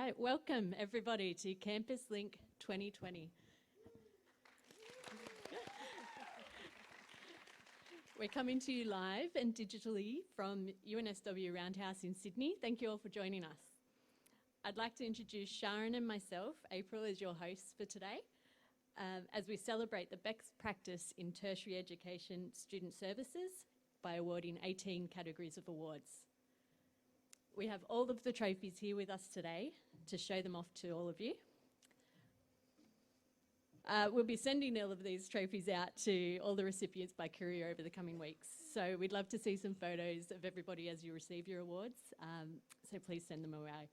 right, welcome everybody to CampusLink 2020. We're coming to you live and digitally from UNSW Roundhouse in Sydney. Thank you all for joining us. I'd like to introduce Sharon and myself, April, as your hosts for today, as we celebrate the best practice in tertiary education student services by awarding 18 categories of awards. We have all of the trophies here with us today to show them off to all of you. We'll be sending all of these trophies out to all the recipients by courier over the coming weeks. So we'd love to see some photos of everybody as you receive your awards. So please send them away.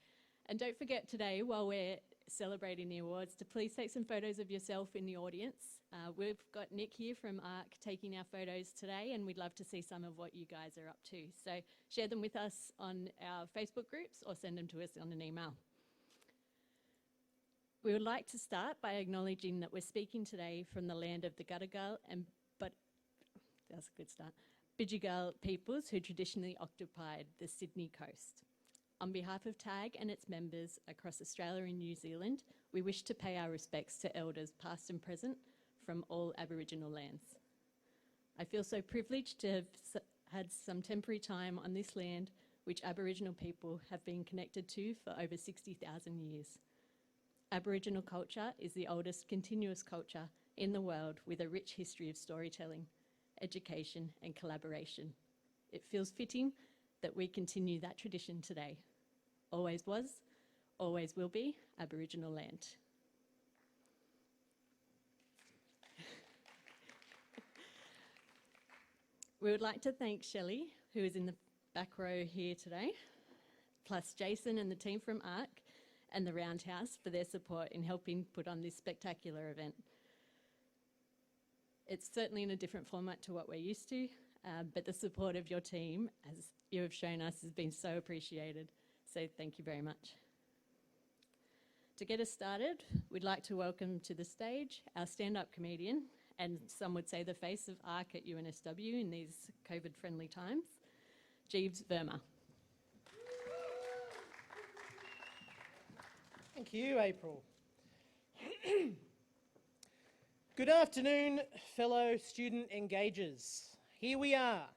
And don't forget today, while we're celebrating the awards, to please take some photos of yourself in the audience. We've got Nick here from ARC taking our photos today, and we'd love to see some of what you guys are up to. So share them with us on our Facebook groups or send them to us on an email. We would like to start by acknowledging that we're speaking today from the land of the Gadigal and that's a good start, Bidjigal peoples who traditionally occupied the Sydney coast. On behalf of TAG and its members across Australia and New Zealand, we wish to pay our respects to elders past and present from all Aboriginal lands. I feel so privileged to have had some temporary time on this land which Aboriginal people have been connected to for over 60,000 years. Aboriginal culture is the oldest continuous culture in the world with a rich history of storytelling, education and collaboration. It feels fitting that we continue that tradition today. Always was, always will be Aboriginal land. We would like to thank Shelley, who is in the back row here today, plus Jason and the team from ARC and the Roundhouse for their support in helping put on this spectacular event. It's certainly in a different format to what we're used to, but the support of your team, as you have shown us, has been so appreciated. So thank you very much. To get us started, we'd like to welcome to the stage our stand-up comedian, and some would say the face of ARC at UNSW in these COVID-friendly times, Jeeves Verma. Thank you, April. Good afternoon, fellow student engagers. Here we are.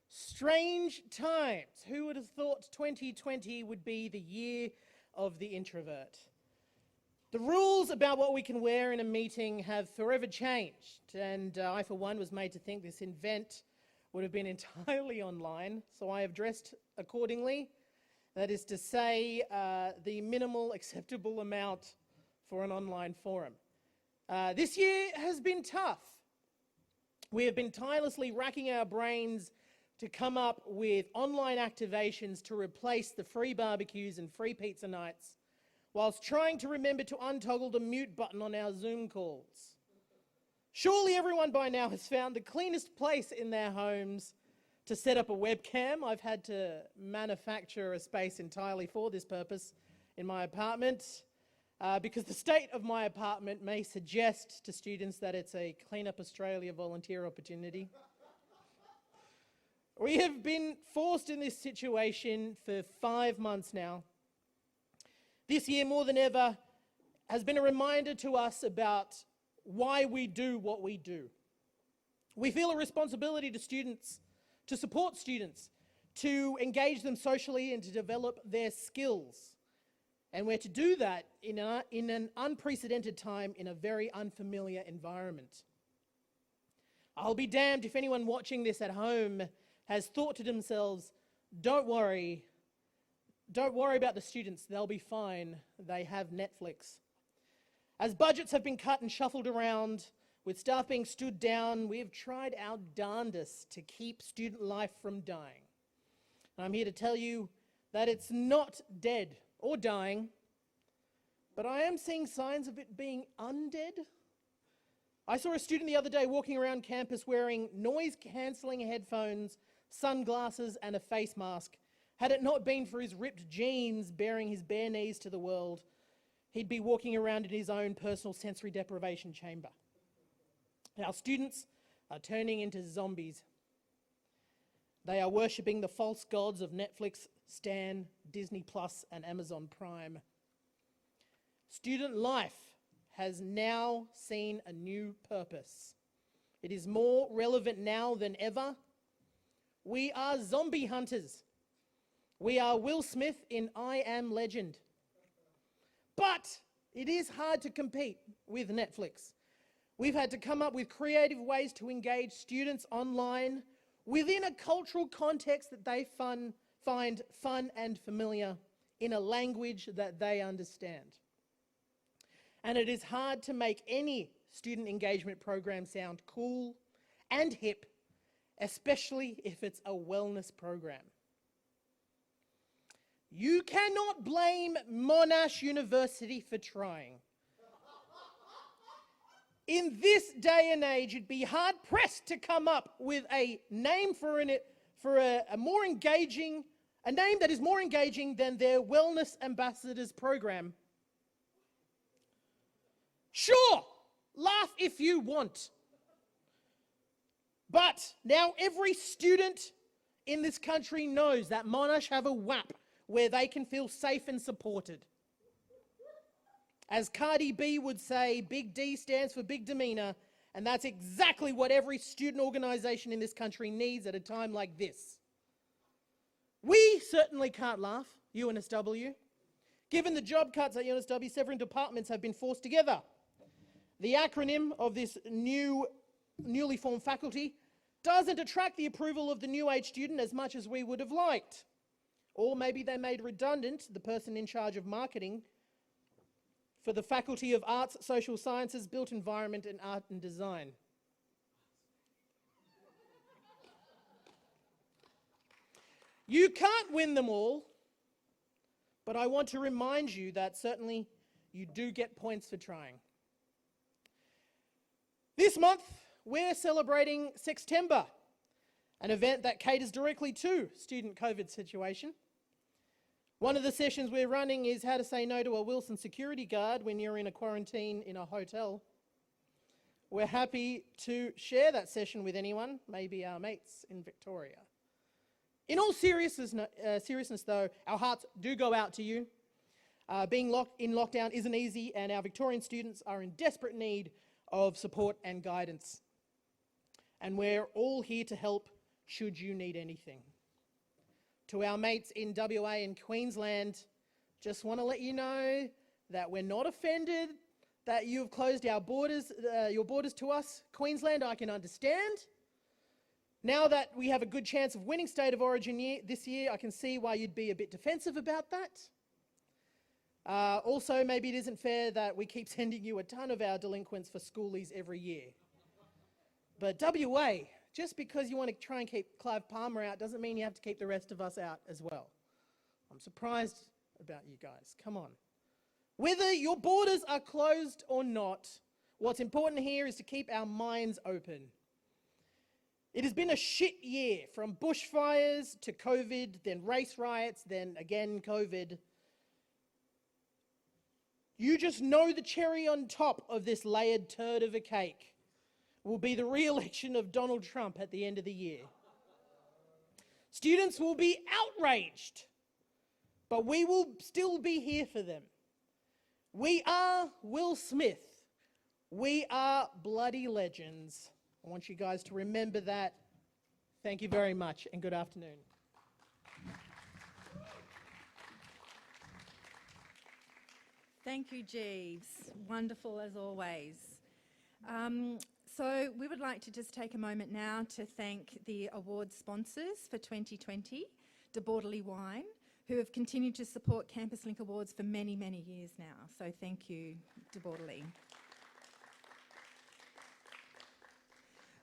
Strange times. Who would have thought 2020 would be the year of the introvert? The rules about what we can wear in a meeting have forever changed, and I, for one, was made to think this event would have been entirely online, so I have dressed accordingly. That is to say, the minimal acceptable amount for an online forum. This year has been tough. We have been tirelessly racking our brains to come up with online activations to replace the free barbecues and free pizza nights, whilst trying to remember to untoggle the mute button on our Zoom calls. Surely everyone by now has found the cleanest place in their homes to set up a webcam. I've had to manufacture a space entirely for this purpose in my apartment because the state of my apartment may suggest to students that it's a Clean Up Australia volunteer opportunity. We have been forced in this situation for 5 months now. This year, more than ever, has been a reminder to us about why we do what we do. We feel a responsibility to students, to support students, to engage them socially and to develop their skills. And we're to do that in an unprecedented time in a very unfamiliar environment. I'll be damned if anyone watching this at home has thought to themselves, don't worry about the students, they'll be fine, they have Netflix. As budgets have been cut and shuffled around, with staff being stood down, we have tried our darndest to keep student life from dying. And I'm here to tell you that it's not dead or dying, but I am seeing signs of it being undead. I saw a student the other day walking around campus wearing noise-cancelling headphones, sunglasses and a face mask. Had it not been for his ripped jeans bearing his bare knees to the world, he'd be walking around in his own personal sensory deprivation chamber. Our students are turning into zombies. They are worshipping the false gods of Netflix, Stan, Disney Plus and Amazon Prime. student life has now seen a new purpose. It is more relevant now than ever. We are zombie hunters. We are Will Smith in I Am Legend. But it is hard to compete with Netflix. We've had to come up with creative ways to engage students online within a cultural context that they find fun and familiar in a language that they understand. And it is hard to make any student engagement program sound cool and hip, especially if it's a wellness program. You cannot blame Monash University for trying. In this day and age, it'd be hard-pressed to come up with a name for a more engaging, a name that is more engaging than their Wellness Ambassadors program. Sure, laugh if you want. But now every student in this country knows that Monash have a WAP where they can feel safe and supported. As Cardi B would say, Big D stands for big demeanor, and that's exactly what every student organisation in this country needs at a time like this. We certainly can't laugh, UNSW. Given the job cuts at UNSW, several departments have been forced together. The acronym of this newly formed faculty doesn't attract the approval of the new age student as much as we would have liked. Or maybe they made redundant the person in charge of marketing for the Faculty of Arts, Social Sciences, Built Environment and Art and Design. You can't win them all, but I want to remind you that certainly you do get points for trying. This month, we're celebrating Sextember, an event that caters directly to student COVID situation. One of the sessions we're running is how to say no to a Wilson security guard when you're in a quarantine in a hotel. We're happy to share that session with anyone, maybe our mates in Victoria. In all seriousness though, our hearts do go out to you. Being in lockdown isn't easy, and our Victorian students are in desperate need of support and guidance. And we're all here to help should you need anything. To our mates in WA and Queensland, just want to let you know that we're not offended that you've closed our borders, your borders to us. Queensland, I can understand. Now that we have a good chance of winning State of Origin this year, I can see why you'd be a bit defensive about that. Also, maybe it isn't fair that we keep sending you a ton of our delinquents for schoolies every year. But WA, just because you want to try and keep Clive Palmer out doesn't mean you have to keep the rest of us out as well. I'm surprised about you guys. Come on. Whether your borders are closed or not, what's important here is to keep our minds open. It has been a shit year, from bushfires to COVID, then race riots, then again COVID. You just know the cherry on top of this layered turd of a cake will be the re-election of Donald Trump at the end of the year. Students will be outraged, but we will still be here for them. We are Will Smith. We are bloody legends. I want you guys to remember that. Thank you very much, and good afternoon. Thank you, Jeeves. Wonderful as always. So we would like to just take a moment now to thank the award sponsors for 2020, De Borderly Wine, who have continued to support CampusLink Awards for many, many years now. So thank you, De Borderly.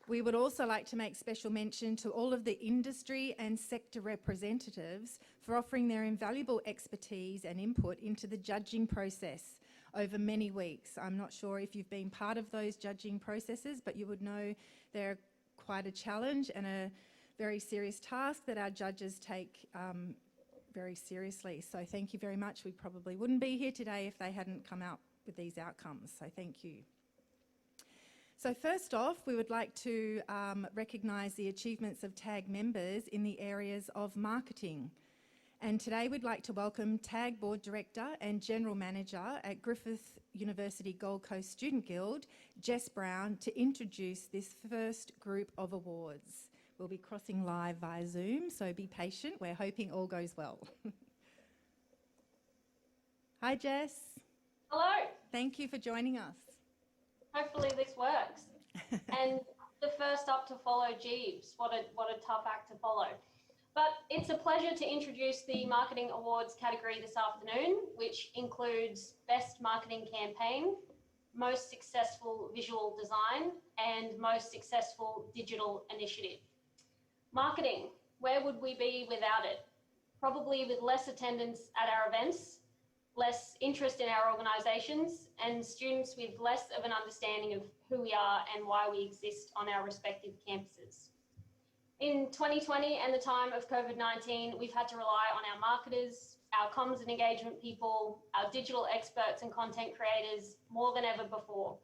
We would also like to make special mention to all of the industry and sector representatives for offering their invaluable expertise and input into the judging process over many weeks. I'm not sure if you've been part of those judging processes, but you would know they're quite a challenge and a very serious task that our judges take very seriously. So thank you very much. We probably wouldn't be here today if they hadn't come out with these outcomes. So thank you. So first off, we would like to recognise the achievements of TAG members in the areas of marketing. And today we'd like to welcome TAG Board Director and General Manager at Griffith University Gold Coast Student Guild, Jess Brown, to introduce this first group of awards. We'll be crossing live via Zoom, so be patient. We're hoping all goes well. Hi, Jess. Hello. Thank you for joining us. Hopefully this works. And the first up to follow, Jeeves. What a tough act to follow. But it's a pleasure to introduce the Marketing Awards category this afternoon, which includes Best Marketing Campaign, Most Successful Visual Design, and Most Successful Digital Initiative. Marketing, where would we be without it? Probably with less attendance at our events, less interest in our organisations, and students with less of an understanding of who we are and why we exist on our respective campuses. In 2020 and the time of COVID-19, we've had to rely on our marketers, our comms and engagement people, our digital experts and content creators more than ever before.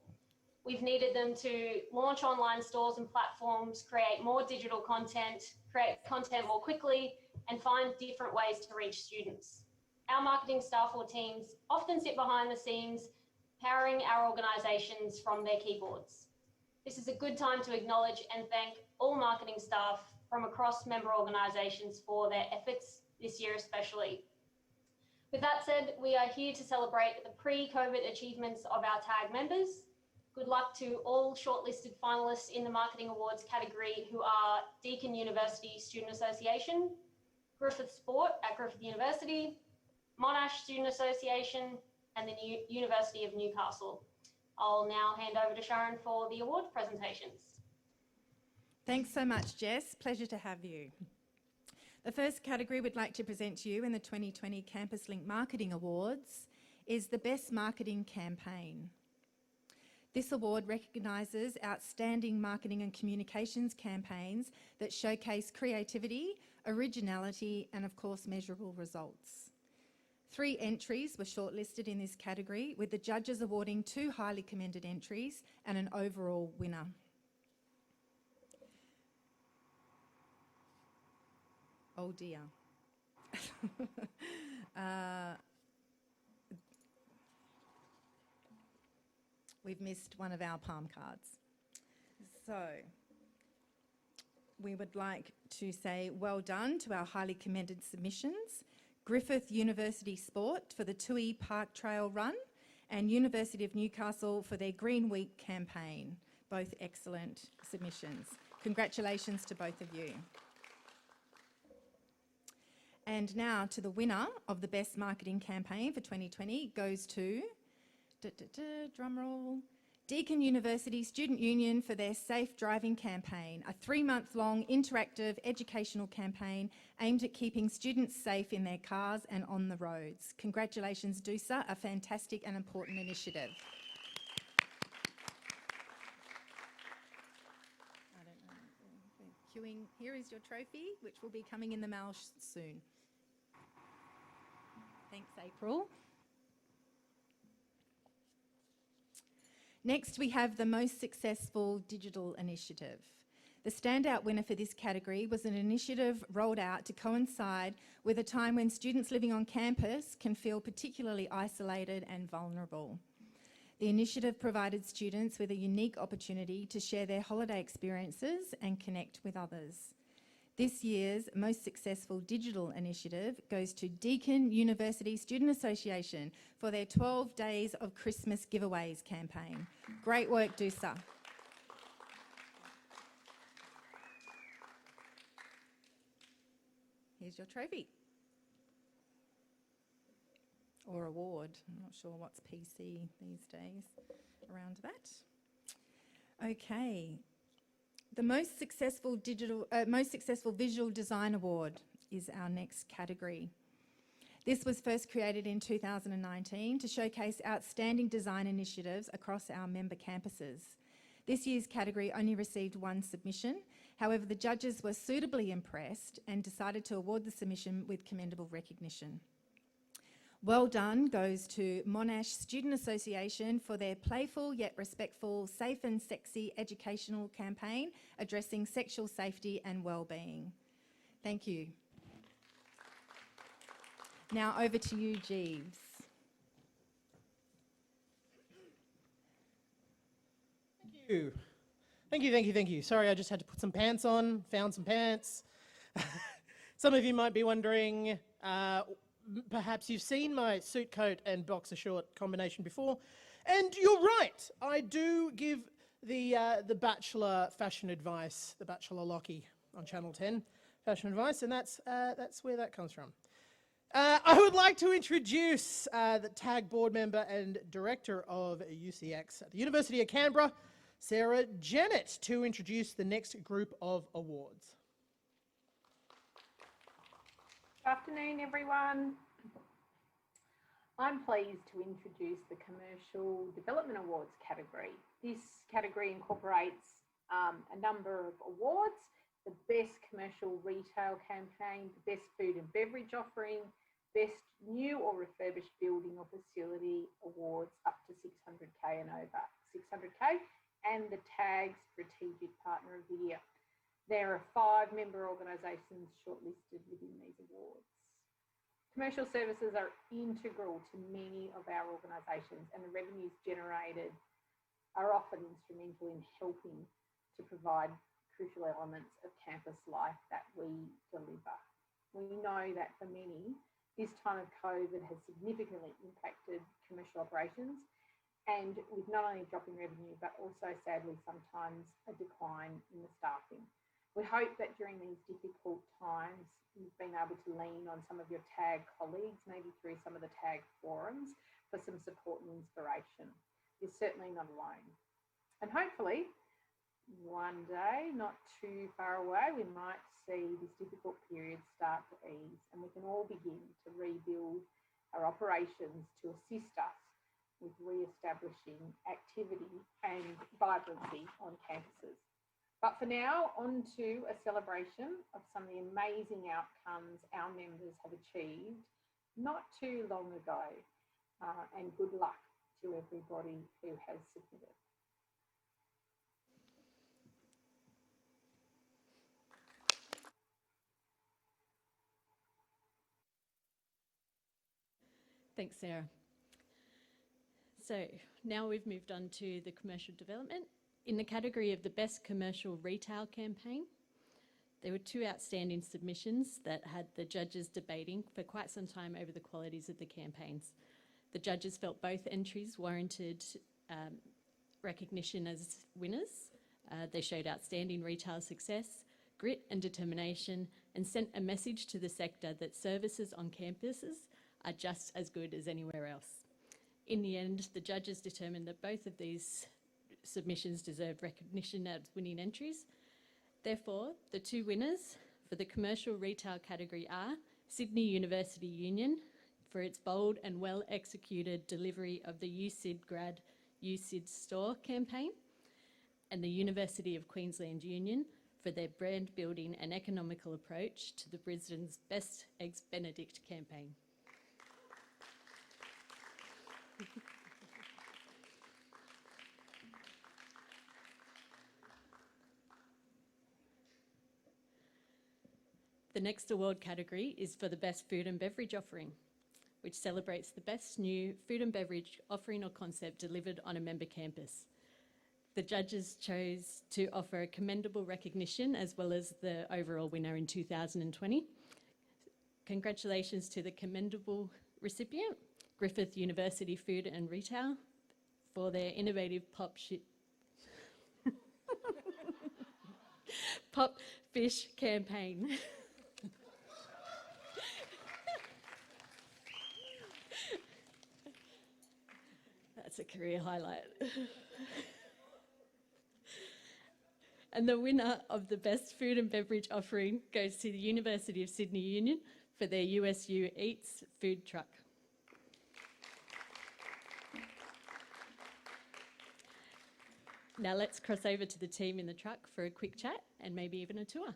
We've needed them to launch online stores and platforms, create more digital content, create content more quickly, and find different ways to reach students. Our marketing staff or teams often sit behind the scenes, powering our organisations from their keyboards. This is a good time to acknowledge and thank all marketing staff from across member organisations for their efforts this year especially. With that said, we are here to celebrate the pre-COVID achievements of our TAG members. Good luck to all shortlisted finalists in the Marketing Awards category who are Deakin University Student Association, Griffith Sport at Griffith University, Monash Student Association, and the University of Newcastle. I'll now hand over to Sharon for the award presentations. Thanks so much, Jess. Pleasure to have you. The first category we'd like to present to you in the 2020 CampusLink Marketing Awards is the Best Marketing Campaign. This award recognises outstanding marketing and communications campaigns that showcase creativity, originality, and of course, measurable results. 3 entries were shortlisted in this category, with the judges awarding 2 highly commended entries and an overall winner. Oh dear. We've missed one of our palm cards. So we would like to say well done to our highly commended submissions. Griffith University Sport for the Toohey Park Trail Run and University of Newcastle for their Green Week campaign. Both excellent submissions. Congratulations to both of you. And now to the winner of the Best Marketing Campaign for 2020 goes to, drumroll, Deakin University Student Union for their Safe Driving campaign, a 3-month-long interactive educational campaign aimed at keeping students safe in their cars and on the roads. Congratulations, DUSA, a fantastic and important initiative. Queuing. Here is your trophy, which will be coming in the mail soon. Thanks, April. Next, we have the Most Successful Digital Initiative. The standout winner for this category was an initiative rolled out to coincide with a time when students living on campus can feel particularly isolated and vulnerable. The initiative provided students with a unique opportunity to share their holiday experiences and connect with others. This year's Most Successful Digital Initiative goes to Deakin University Student Association for their 12 Days of Christmas Giveaways campaign. Great work, DUSA. Here's your trophy. Or award. I'm not sure what's PC these days around that. Okay. The Most Successful Visual Design Award is our next category. This was first created in 2019 to showcase outstanding design initiatives across our member campuses. This year's category only received 1 submission. However, the judges were suitably impressed and decided to award the submission with commendable recognition. Well done goes to Monash Student Association for their playful yet respectful, safe and sexy educational campaign addressing sexual safety and well-being. Thank you. Now over to you, Jeeves. Thank you. Sorry, I just had to put some pants on, found some pants. Some of you might be wondering, perhaps you've seen my suit coat and boxer short combination before, and you're right. I do give the Bachelor fashion advice, the Bachelor Lockie on Channel 10 fashion advice, and that's where that comes from. I would like to introduce the TAG board member and director of UCX at the University of Canberra, Sarah Jennett, to introduce the next group of awards. Good afternoon, everyone. I'm pleased to introduce the Commercial Development Awards category. This category incorporates a number of awards: the Best Commercial Retail Campaign, the Best Food and Beverage Offering, Best New or Refurbished Building or Facility Awards up to 600K and over 600K, and the TAG Strategic Partner of the Year. There are 5 member organisations shortlisted within these awards. Commercial services are integral to many of our organisations, and the revenues generated are often instrumental in helping to provide crucial elements of campus life that we deliver. We know that for many, this time of COVID has significantly impacted commercial operations, and with not only a drop in revenue, but also sadly sometimes a decline in the staffing. We hope that during these difficult times, you've been able to lean on some of your TAG colleagues, maybe through some of the TAG forums, for some support and inspiration. You're certainly not alone. And hopefully, one day, not too far away, we might see this difficult period start to ease, and we can all begin to rebuild our operations to assist us with re-establishing activity and vibrancy on campuses. But for now, on to a celebration of some of the amazing outcomes our members have achieved not too long ago, and good luck to everybody who has submitted. Thanks, Sarah. So now we've moved on to the commercial development. In the category of the Best Commercial Retail Campaign, there were 2 outstanding submissions that had the judges debating for quite some time over the qualities of the campaigns. The judges felt both entries warranted recognition as winners. They showed outstanding retail success, grit and determination, and sent a message to the sector that services on campuses are just as good as anywhere else. In the end, the judges determined that both of these submissions deserve recognition as winning entries. Therefore, the 2 winners for the commercial retail category are Sydney University Union for its bold and well-executed delivery of the USyd Grad USyd Store campaign, and the University of Queensland Union for their brand building and economical approach to the Brisbane's Best Eggs Benedict campaign. The next award category is for the Best Food and Beverage Offering, which celebrates the best new food and beverage offering or concept delivered on a member campus. The judges chose to offer a commendable recognition as well as the overall winner in 2020. Congratulations to the commendable recipient, Griffith University Food and Retail, for their innovative pop fish campaign. That's a career highlight. And the winner of the Best Food and Beverage Offering goes to the University of Sydney Union for their USU Eats food truck. Now let's cross over to the team in the truck for a quick chat and maybe even a tour.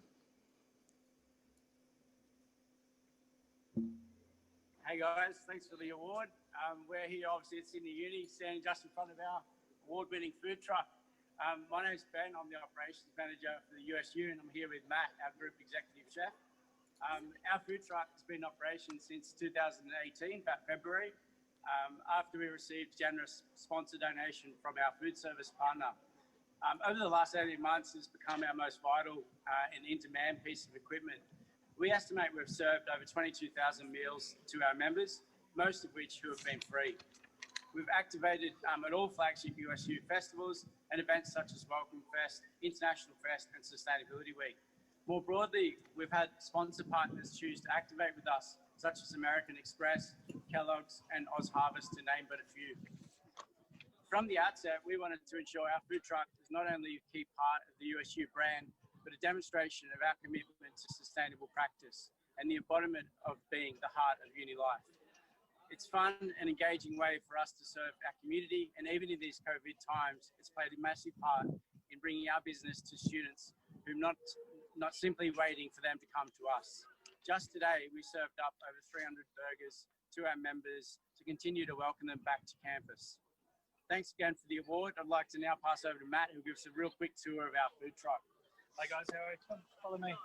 Hey guys, thanks for the award. We're here obviously at Sydney Uni, standing just in front of our award-winning food truck. My name's Ben, I'm the operations manager for the USU, and I'm here with Matt, our group executive chef. Our food truck has been in operation since 2018, about February, after we received generous sponsor donation from our food service partner. Over the last 18 months, it's become our most vital and in-demand piece of equipment. We estimate we've served over 22,000 meals to our members, most of which who have been free. We've activated at all flagship USU festivals and events such as Welcome Fest, International Fest and Sustainability Week. More broadly, we've had sponsor partners choose to activate with us, such as American Express, Kellogg's and Oz Harvest, to name but a few. From the outset, we wanted to ensure our food truck is not only a key part of the USU brand, but a demonstration of our commitment to sustainable practice and the embodiment of being the heart of uni life. It's fun and engaging way for us to serve our community, and even in these COVID times, it's played a massive part in bringing our business to students who are not simply waiting for them to come to us. Just today, we served up over 300 burgers to our members to continue to welcome them back to campus. Thanks again for the award. I'd like to now pass over to Matt, who'll give us a real quick tour of our food truck. Hi guys, how are you? Come, follow me.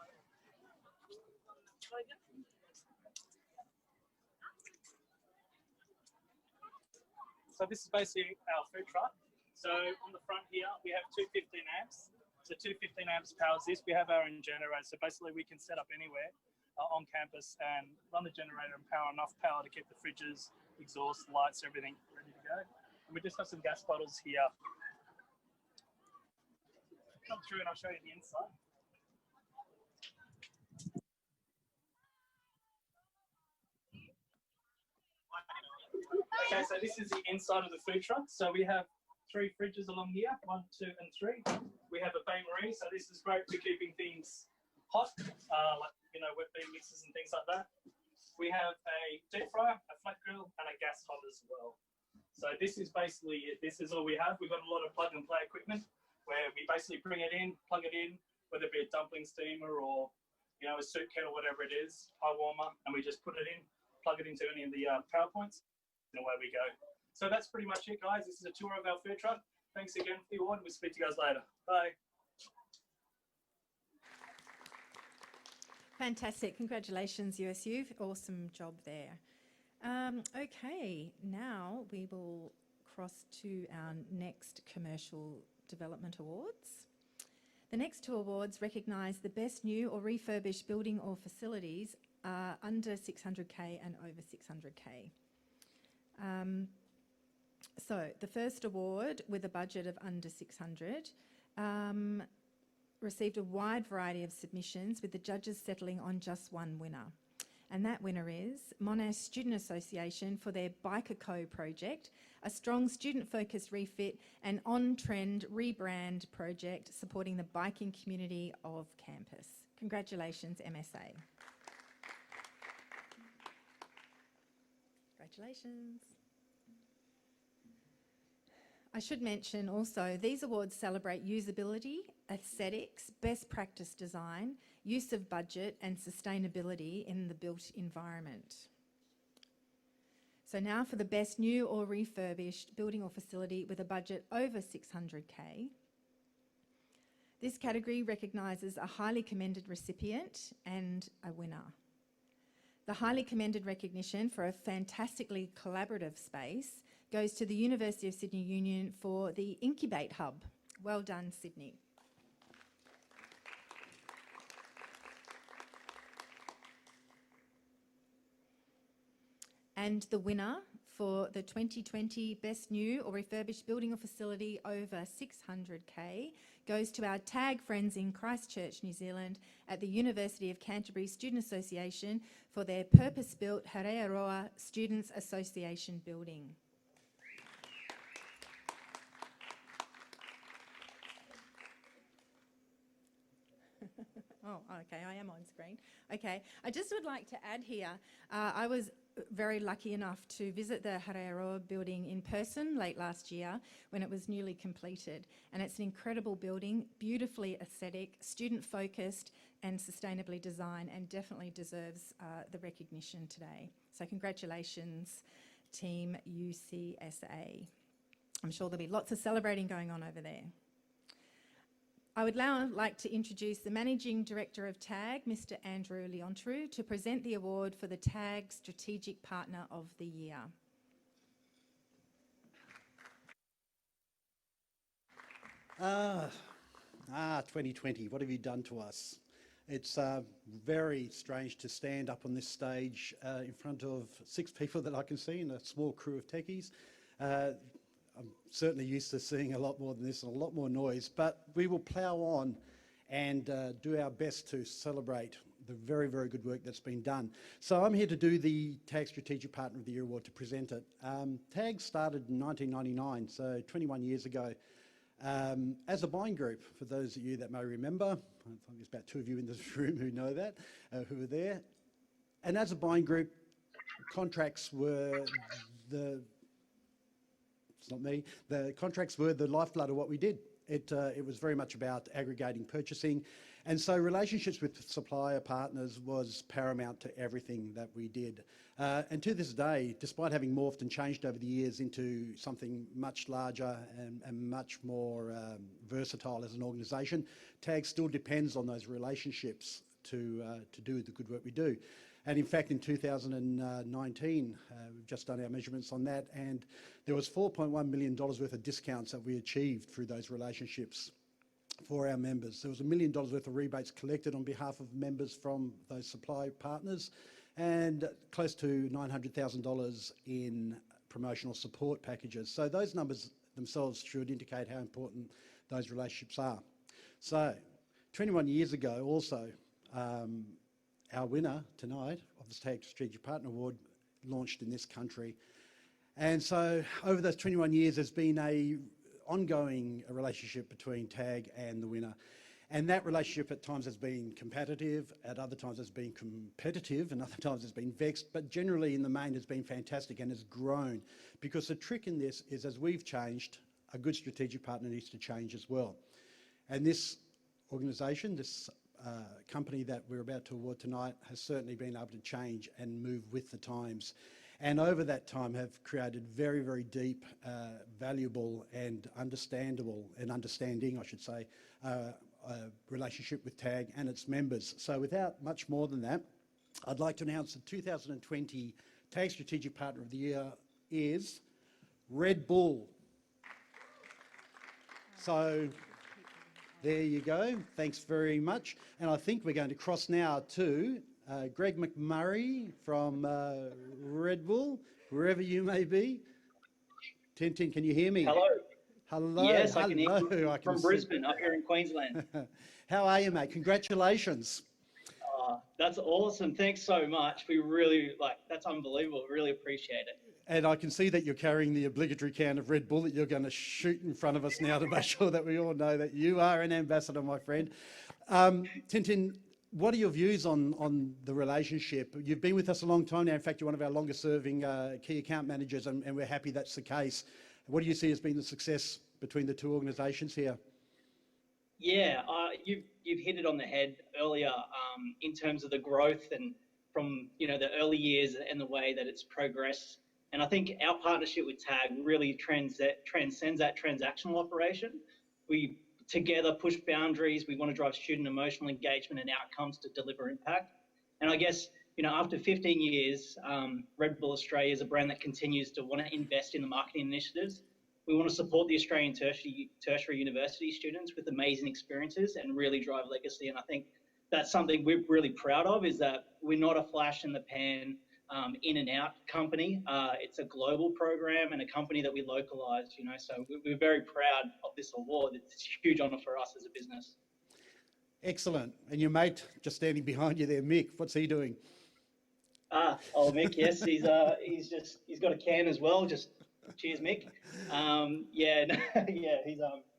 So this is basically our food truck. So on the front here, we have two 15 amps. So two 15 amps powers this. We have our own generator. So basically we can set up anywhere on campus and run the generator and power enough power to keep the fridges, exhaust, lights, everything ready to go. And we just have some gas bottles here. Come through and I'll show you the inside. Okay, so this is the inside of the food truck. So we have 3 fridges along here, 1, 2, and 3. We have a bain-marie, so this is great for keeping things hot, like wet bean mixes and things like that. We have a deep fryer, a flat grill, and a gas hob as well. So this is basically it. This is all we have. We've got a lot of plug and play equipment where we basically bring it in, plug it in, whether it be a dumpling steamer or a soup kettle, whatever it is, pie warmer, and we just put it in, plug it into any of the power points, and away we go. So that's pretty much it, guys. This is a tour of our food truck. Thanks again for the award. We'll speak to you guys later. Bye. Fantastic. Congratulations, USU. Awesome job there. Okay, now we will cross to our next Commercial Development Awards. The next 2 awards recognise the best new or refurbished building or facilities under 600K and over 600K. So the first award, with a budget of under 600, received a wide variety of submissions, with the judges settling on just one winner. And that winner is Monash Student Association for their Biker Co project, a strong student-focused refit and on-trend rebrand project supporting the biking community of campus. Congratulations, MSA. Congratulations. I should mention also, these awards celebrate usability, aesthetics, best practice design, use of budget and sustainability in the built environment. So now for the best new or refurbished building or facility with a budget over 600K. This category recognises a highly commended recipient and a winner. The highly commended recognition for a fantastically collaborative space goes to the University of Sydney Union for the Incubate Hub. Well done, Sydney. And the winner for the 2020 Best New or Refurbished Building or Facility over 600K goes to our TAG friends in Christchurch, New Zealand at the University of Canterbury Student Association for their purpose-built Harearoa Students Association building. Oh, okay, I am on screen. Okay, I just would like to add here, I was very lucky enough to visit the Harearoa building in person late last year when it was newly completed. And it's an incredible building, beautifully aesthetic, student-focused and sustainably designed, and definitely deserves the recognition today. So congratulations, Team UCSA. I'm sure there'll be lots of celebrating going on over there. I would now like to introduce the Managing Director of TAG, Mr. Andrew Leontru, to present the award for the TAG Strategic Partner of the Year. 2020, what have you done to us? It's very strange to stand up on this stage in front of 6 people that I can see and a small crew of techies. I'm certainly used to seeing a lot more than this and a lot more noise, but we will plough on and do our best to celebrate the very, very good work that's been done. So I'm here to do the TAG Strategic Partner of the Year Award, to present it. TAG started in 1999, so 21 years ago. As a buying group, for those of you that may remember, I think there's about 2 of you in this room who know that, who were there. And as a buying group, contracts were the lifeblood of what we did. It was very much about aggregating purchasing. And so relationships with supplier partners was paramount to everything that we did. And to this day, despite having morphed and changed over the years into something much larger and much more versatile as an organisation, TAG still depends on those relationships to do the good work we do. And in fact, in 2019, we've just done our measurements on that, and there was $4.1 million worth of discounts that we achieved through those relationships for our members. There was $1 million worth of rebates collected on behalf of members from those supply partners, and close to $900,000 in promotional support packages. So those numbers themselves should indicate how important those relationships are. So 21 years ago also, our winner tonight of the TAG Strategic Partner Award launched in this country. And so over those 21 years, there's been a ongoing relationship between TAG and the winner. And that relationship at times has been competitive, at other times has been competitive, and other times has been vexed, but generally in the main has been fantastic and has grown. Because the trick in this is, as we've changed, a good strategic partner needs to change as well. And this organisation, this company that we're about to award tonight, has certainly been able to change and move with the times. And over that time have created very, very deep, valuable and understanding, I should say, relationship with TAG and its members. So without much more than that, I'd like to announce the 2020 TAG Strategic Partner of the Year is Red Bull. So there you go. Thanks very much. And I think we're going to cross now to Greg McMurray from Red Bull, wherever you may be. Tintin, can you hear me? Hello. Hello. Yes, I can hear Hello. you from Brisbane, up here in Queensland. How are you, mate? Congratulations. That's awesome. Thanks so much. We really, that's unbelievable. Really appreciate it. And I can see that you're carrying the obligatory can of Red Bull that you're going to shoot in front of us now to make sure that we all know that you are an ambassador, my friend. Tintin, what are your views on the relationship? You've been with us a long time now. In fact, you're one of our longest serving key account managers, and we're happy that's the case. What do you see as being the success between the two organisations here? Yeah, you've hit it on the head earlier in terms of the growth and from the early years and the way that it's progressed. And I think our partnership with TAG really transcends that transactional operation. We together push boundaries. We want to drive student emotional engagement and outcomes to deliver impact. And I guess, after 15 years, Red Bull Australia is a brand that continues to want to invest in the marketing initiatives. We want to support the Australian tertiary university students with amazing experiences and really drive legacy. And I think that's something we're really proud of, is that we're not a flash in the pan, in and out company. It's a global program and a company that we localize, so we're very proud of this award. It's a huge honour for us as a business. Excellent. And your mate just standing behind you there, Mick, what's he doing? Mick, yes, he's got a can as well. Just cheers, Mick.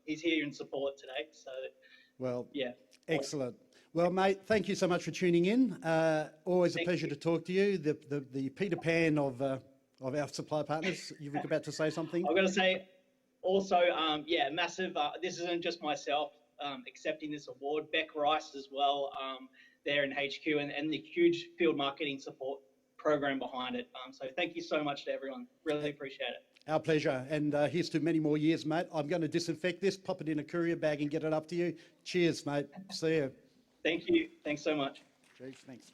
He's here in support today. So, well, yeah, excellent. Well, mate, thank you so much for tuning in. Always a pleasure to talk to you. The Peter Pan of our supply partners. You were about to say something? I've got to say, also, massive. This isn't just myself accepting this award. Beck Rice as well, there in HQ, and the huge field marketing support program behind it. So thank you so much to everyone. Really appreciate it. Our pleasure. And here's to many more years, mate. I'm going to disinfect this, pop it in a courier bag and get it up to you. Cheers, mate. See you. Thank you. Thanks so much. Jeez, thanks.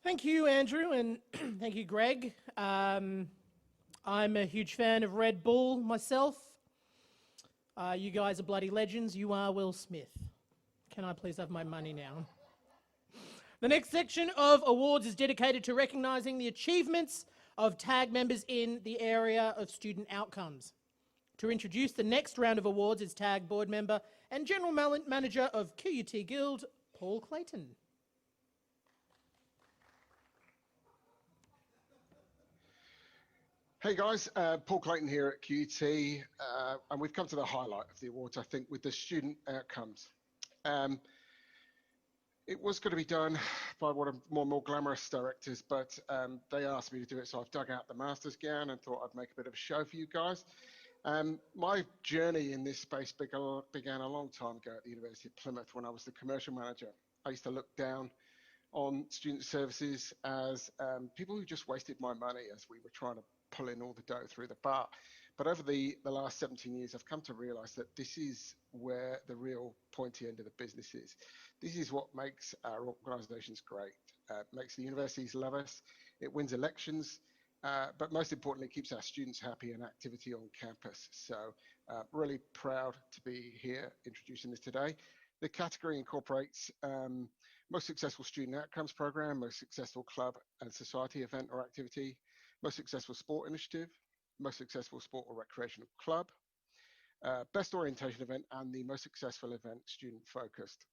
Thank you, Andrew, and thank you, Greg. I'm a huge fan of Red Bull myself. You guys are bloody legends. You are Will Smith. Can I please have my money now? The next section of awards is dedicated to recognising the achievements of TAG members in the area of student outcomes. To introduce the next round of awards is TAG board member and General Manager of QUT Guild, Paul Clayton. Hey guys, Paul Clayton here at QUT, and we've come to the highlight of the awards, I think, with the student outcomes. It was going to be done by one of more glamorous directors, but they asked me to do it, so I've dug out the master's gown and thought I'd make a bit of a show for you guys. My journey in this space began a long time ago at the University of Plymouth when I was the commercial manager. I used to look down on student services as people who just wasted my money as we were trying to pull in all the dough through the bar. But over the last 17 years, I've come to realize that this is where the real pointy end of the business is. This is what makes our organizations great, makes the universities love us, it wins elections, but most importantly, keeps our students happy and activity on campus. So really proud to be here introducing this today. The category incorporates most successful student outcomes program, most successful club and society event or activity, most successful sport initiative, most successful sport or recreational club, best orientation event, and the most successful event student focused.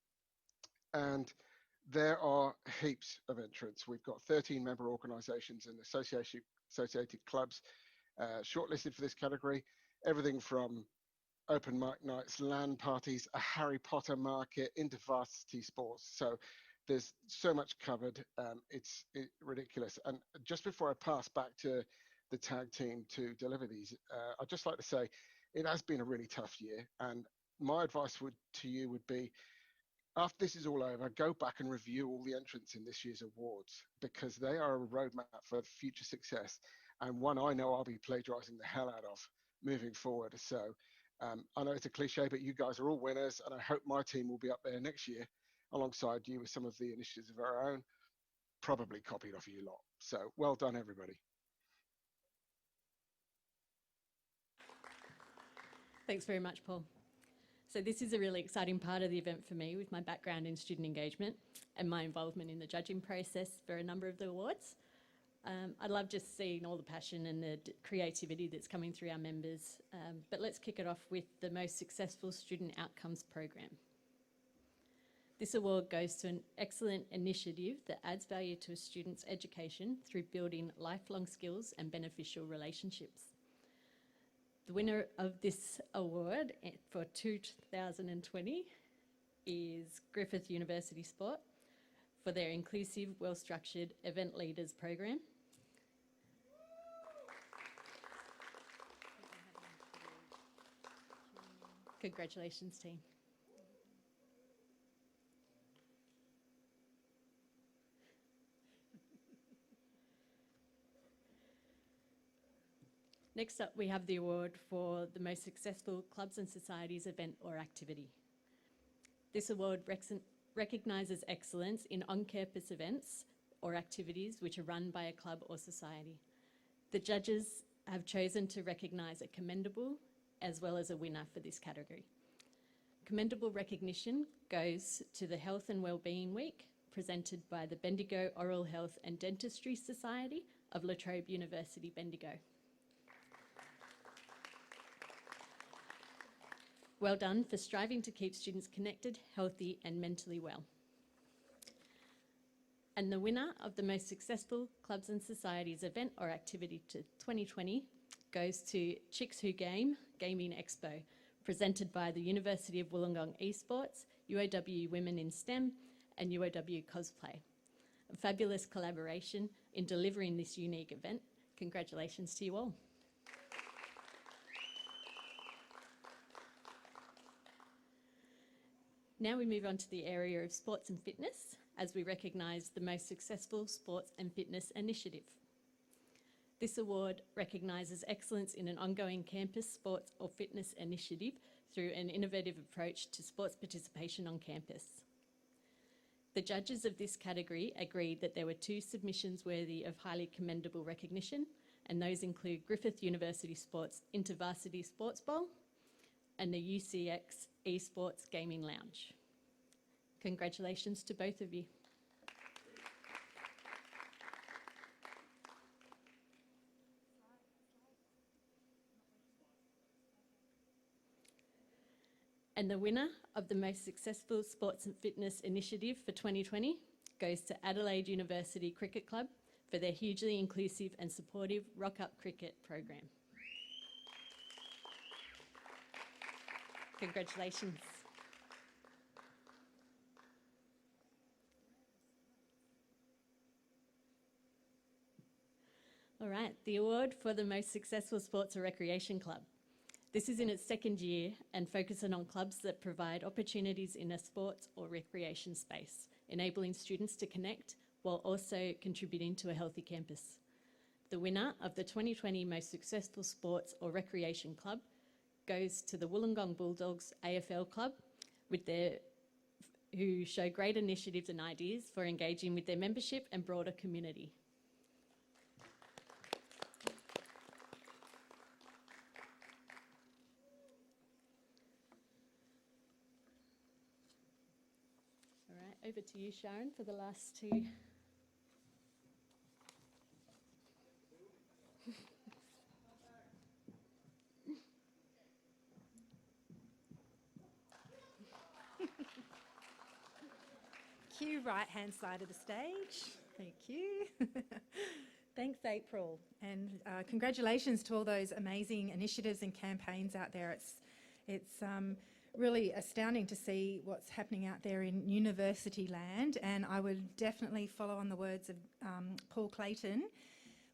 And there are heaps of entrants. We've got 13 member organizations and associated clubs shortlisted for this category, everything from open mic nights, LAN parties, a Harry Potter market, into varsity sports. So there's so much covered, it's ridiculous. And just before I pass back to the TAG team to deliver these, I'd just like to say it has been a really tough year. And my advice to you would be, after this is all over, go back and review all the entrants in this year's awards, because they are a roadmap for future success, and one I know I'll be plagiarizing the hell out of moving forward. So I know it's a cliche, but you guys are all winners, and I hope my team will be up there next year alongside you with some of the initiatives of our own, probably copied off you lot. So well done, everybody. Thanks very much, Paul. So this is a really exciting part of the event for me, with my background in student engagement and my involvement in the judging process for a number of the awards. I love just seeing all the passion and the creativity that's coming through our members. But let's kick it off with the most successful student outcomes program. This award goes to an excellent initiative that adds value to a student's education through building lifelong skills and beneficial relationships. The winner of this award for 2020 is Griffith University Sport for their inclusive, well-structured event leaders program. Congratulations, team. Next up, we have the award for the most successful clubs and societies event or activity. This award recognises excellence in on-campus events or activities which are run by a club or society. The judges have chosen to recognise a commendable as well as a winner for this category. Commendable recognition goes to the Health and Wellbeing Week, presented by the Bendigo Oral Health and Dentistry Society of La Trobe University, Bendigo. Well done for striving to keep students connected, healthy and mentally well. And the winner of the most successful clubs and societies event or activity to 2020 goes to Chicks Who Game Gaming Expo, presented by the University of Wollongong Esports, UAW Women in STEM and UAW Cosplay. A fabulous collaboration in delivering this unique event. Congratulations to you all. Now we move on to the area of sports and fitness as we recognise the most successful sports and fitness initiative. This award recognises excellence in an ongoing campus sports or fitness initiative through an innovative approach to sports participation on campus. The judges of this category agreed that there were 2 submissions worthy of highly commendable recognition, and those include Griffith University Sports InterVarsity Sports Bowl and the UCX Esports Gaming Lounge. Congratulations to both of you. And the winner of the most successful sports and fitness initiative for 2020 goes to Adelaide University Cricket Club for their hugely inclusive and supportive Rock Up Cricket program. Congratulations. All right, the award for the most successful sports or recreation club. This is in its 2nd year and focusing on clubs that provide opportunities in a sports or recreation space, enabling students to connect while also contributing to a healthy campus. The winner of the 2020 Most Successful Sports or Recreation Club goes to the Wollongong Bulldogs AFL Club, who show great initiatives and ideas for engaging with their membership and broader community. Over to you, Sharon, for the last 2. Cue right-hand side of the stage. Thank you. Thanks, April. And congratulations to all those amazing initiatives and campaigns out there. It's really astounding to see what's happening out there in university land, and I would definitely follow on the words of Paul Clayton.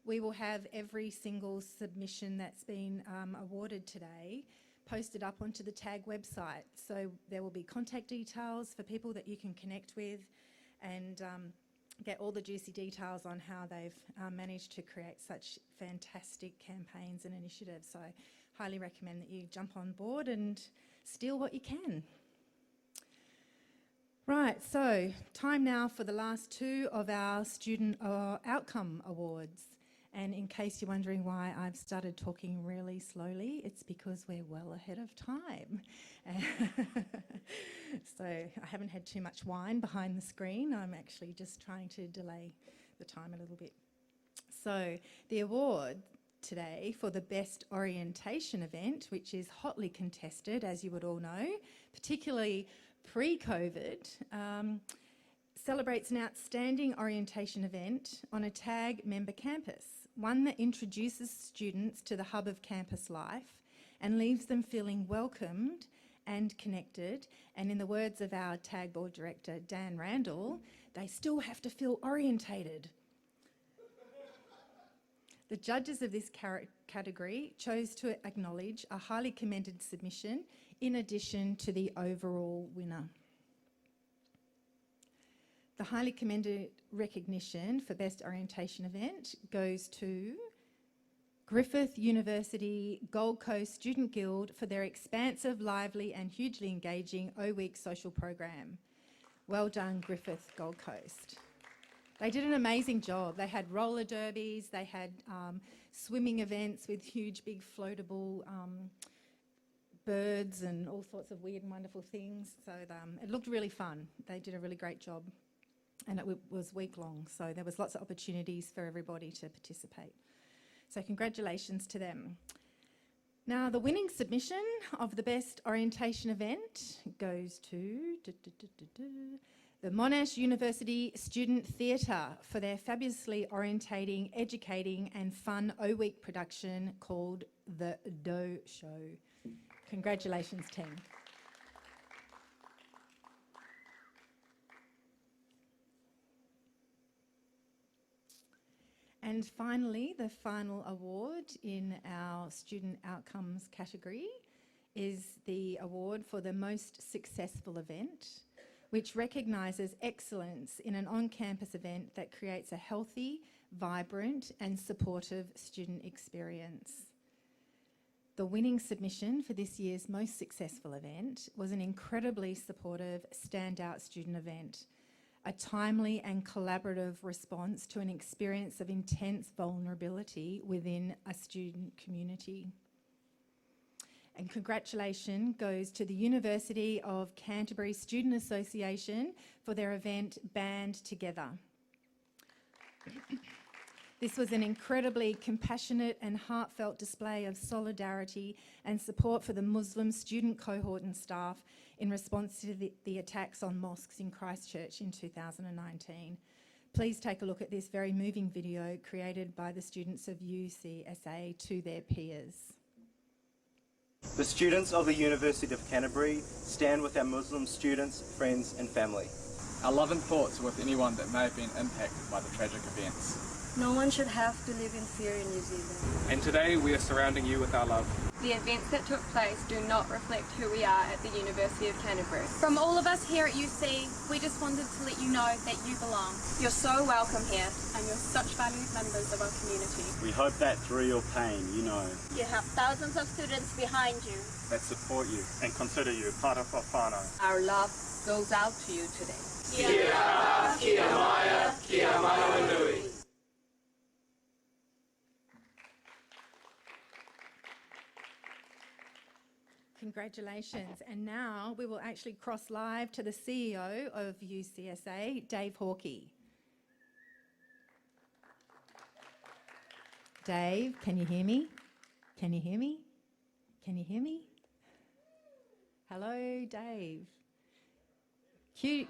We will have every single submission that's been awarded today posted up onto the TAG website, so there will be contact details for people that you can connect with and get all the juicy details on how they've managed to create such fantastic campaigns and initiatives. So I highly recommend that you jump on board and steal what you can. Right, so time now for the last 2 of our Student Outcome Awards. And in case you're wondering why I've started talking really slowly, it's because we're well ahead of time. So I haven't had too much wine behind the screen. I'm actually just trying to delay the time a little bit. So the award today for the Best Orientation Event, which is hotly contested, as you would all know, particularly pre-COVID, celebrates an outstanding orientation event on a TAG member campus, one that introduces students to the hub of campus life and leaves them feeling welcomed and connected. And in the words of our TAG board director, Dan Randall, they still have to feel orientated. The judges of this category chose to acknowledge a highly commended submission in addition to the overall winner. The highly commended recognition for Best Orientation Event goes to Griffith University Gold Coast Student Guild for their expansive, lively and hugely engaging O-Week social program. Well done, Griffith Gold Coast. They did an amazing job. They had roller derbies, they had swimming events with huge big floatable birds and all sorts of weird and wonderful things. So it looked really fun. They did a really great job. And it was week long, so there was lots of opportunities for everybody to participate. So congratulations to them. Now, the winning submission of the Best Orientation Event goes to the Monash University Student Theatre for their fabulously orientating, educating and fun O-Week production called The Dough Show. Congratulations, team. And finally, the final award in our Student Outcomes category is the award for the Most Successful Event, which recognises excellence in an on-campus event that creates a healthy, vibrant and supportive student experience. The winning submission for this year's most successful event was an incredibly supportive, standout student event, a timely and collaborative response to an experience of intense vulnerability within a student community. And congratulations goes to the University of Canterbury Student Association for their event Band Together. This was an incredibly compassionate and heartfelt display of solidarity and support for the Muslim student cohort and staff in response to the attacks on mosques in Christchurch in 2019. Please take a look at this very moving video created by the students of UCSA to their peers. The students of the University of Canterbury stand with our Muslim students, friends and family. Our love and thoughts are with anyone that may have been impacted by the tragic events. No one should have to live in fear in New Zealand. And today we are surrounding you with our love. The events that took place do not reflect who we are at the University of Canterbury. From all of us here at UC, we just wanted to let you know that you belong. You're so welcome here, and you're such valued members of our community. We hope that through your pain, you know You have thousands of students behind you that support you and consider you part of our whānau. Our love goes out to you today. Kia ora, kia maia, kia manawanui. Congratulations. And now we will actually cross live to the CEO of UCSA, Dave Hawkey. Dave, can you hear me? Can you hear me? Can you hear me? Hello, Dave. Cute.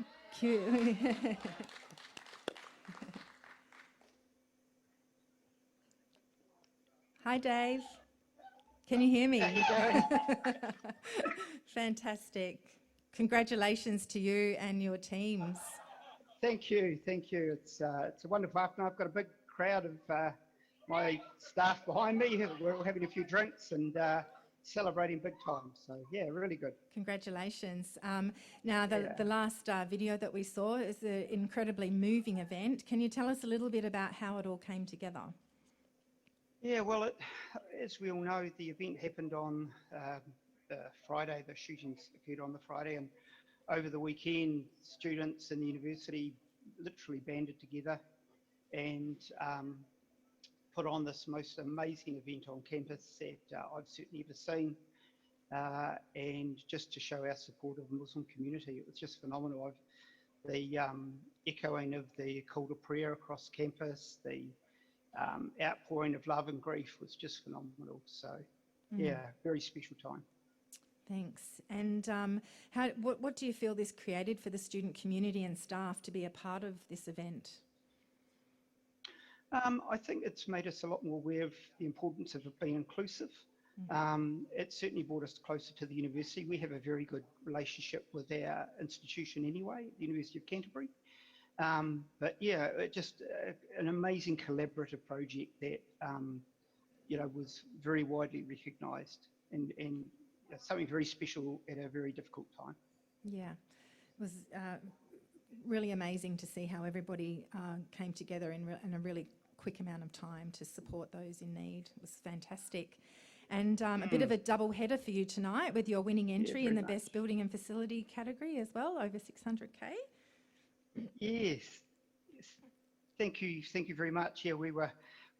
Hi, Dave. Can you hear me? Fantastic. Congratulations to you and your teams. Thank you. It's a wonderful afternoon. I've got a big crowd of my staff behind me. We're all having a few drinks and celebrating big time. So yeah, really good. Congratulations. Now the last video that we saw is an incredibly moving event. Can you tell us a little bit about how it all came together? Yeah, well, as we all know, the event happened on Friday. The shootings occurred on the Friday, and over the weekend, students in the university literally banded together and put on this most amazing event on campus that I've certainly ever seen. And just to show our support of the Muslim community, it was just phenomenal. The echoing of the call to prayer across campus, the outpouring of love and grief was just phenomenal. So, yeah, very special time. Thanks. And what do you feel this created for the student community and staff to be a part of this event? I think it's made us a lot more aware of the importance of being inclusive. It certainly brought us closer to the university. We have a very good relationship with our institution anyway, the University of Canterbury. But yeah, it just an amazing collaborative project that was very widely recognised and something very special at a very difficult time. Yeah, it was really amazing to see how everybody came together in a really quick amount of time to support those in need. It was fantastic. And a bit of a double header for you tonight with your winning entry in the Best Building and Facility category as well, over 600K. Yes. Thank you very much. Yeah, we were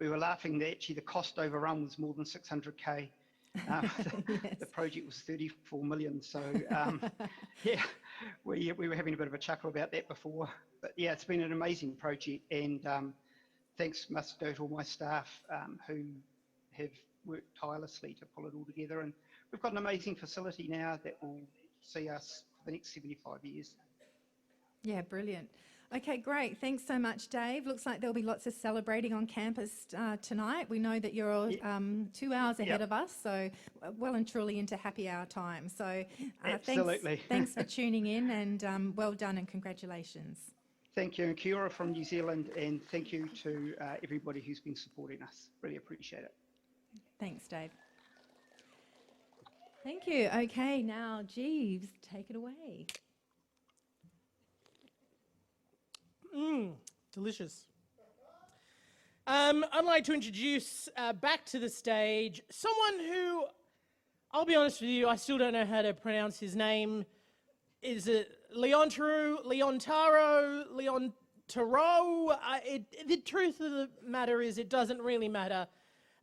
laughing that actually the cost overrun was more than 600K. The project was 34 million. So yeah, we were having a bit of a chuckle about that before. But yeah, it's been an amazing project, and thanks must go to all my staff who have worked tirelessly to pull it all together. And we've got an amazing facility now that will see us for the next 75 years. Yeah, brilliant. Okay, great. Thanks so much, Dave. Looks like there'll be lots of celebrating on campus tonight. We know that you're all 2 hours ahead of us, so well and truly into happy hour time. So absolutely. Thanks for tuning in, and well done and congratulations. Thank you, and kia ora from New Zealand, and thank you to everybody who's been supporting us. Really appreciate it. Thanks, Dave. Thank you. Okay, now Jeeves, take it away. Delicious. I'd like to introduce back to the stage someone who, I'll be honest with you, I still don't know how to pronounce his name. Is it Leontaro? The truth of the matter is it doesn't really matter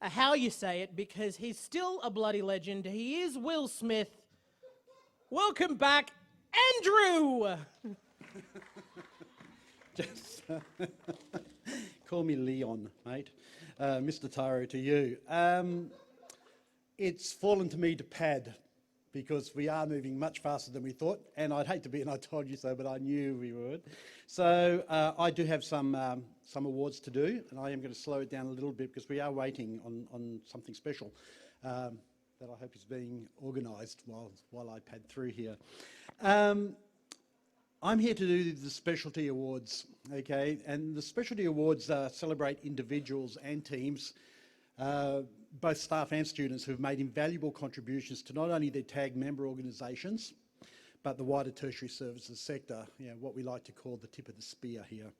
how you say it because he's still a bloody legend. He is Will Smith. Welcome back, Andrew! Just call me Leon, mate. Mr. Taro to you. It's fallen to me to pad because we are moving much faster than we thought, and I'd hate to be, and I told you so, but I knew we would. So I do have some awards to do, and I am going to slow it down a little bit because we are waiting on something special that I hope is being organised while I pad through here. I'm here to do the Specialty Awards, okay? And the Specialty Awards celebrate individuals and teams, both staff and students, who've made invaluable contributions to not only their TAG member organisations, but the wider tertiary services sector, what we like to call the tip of the spear here.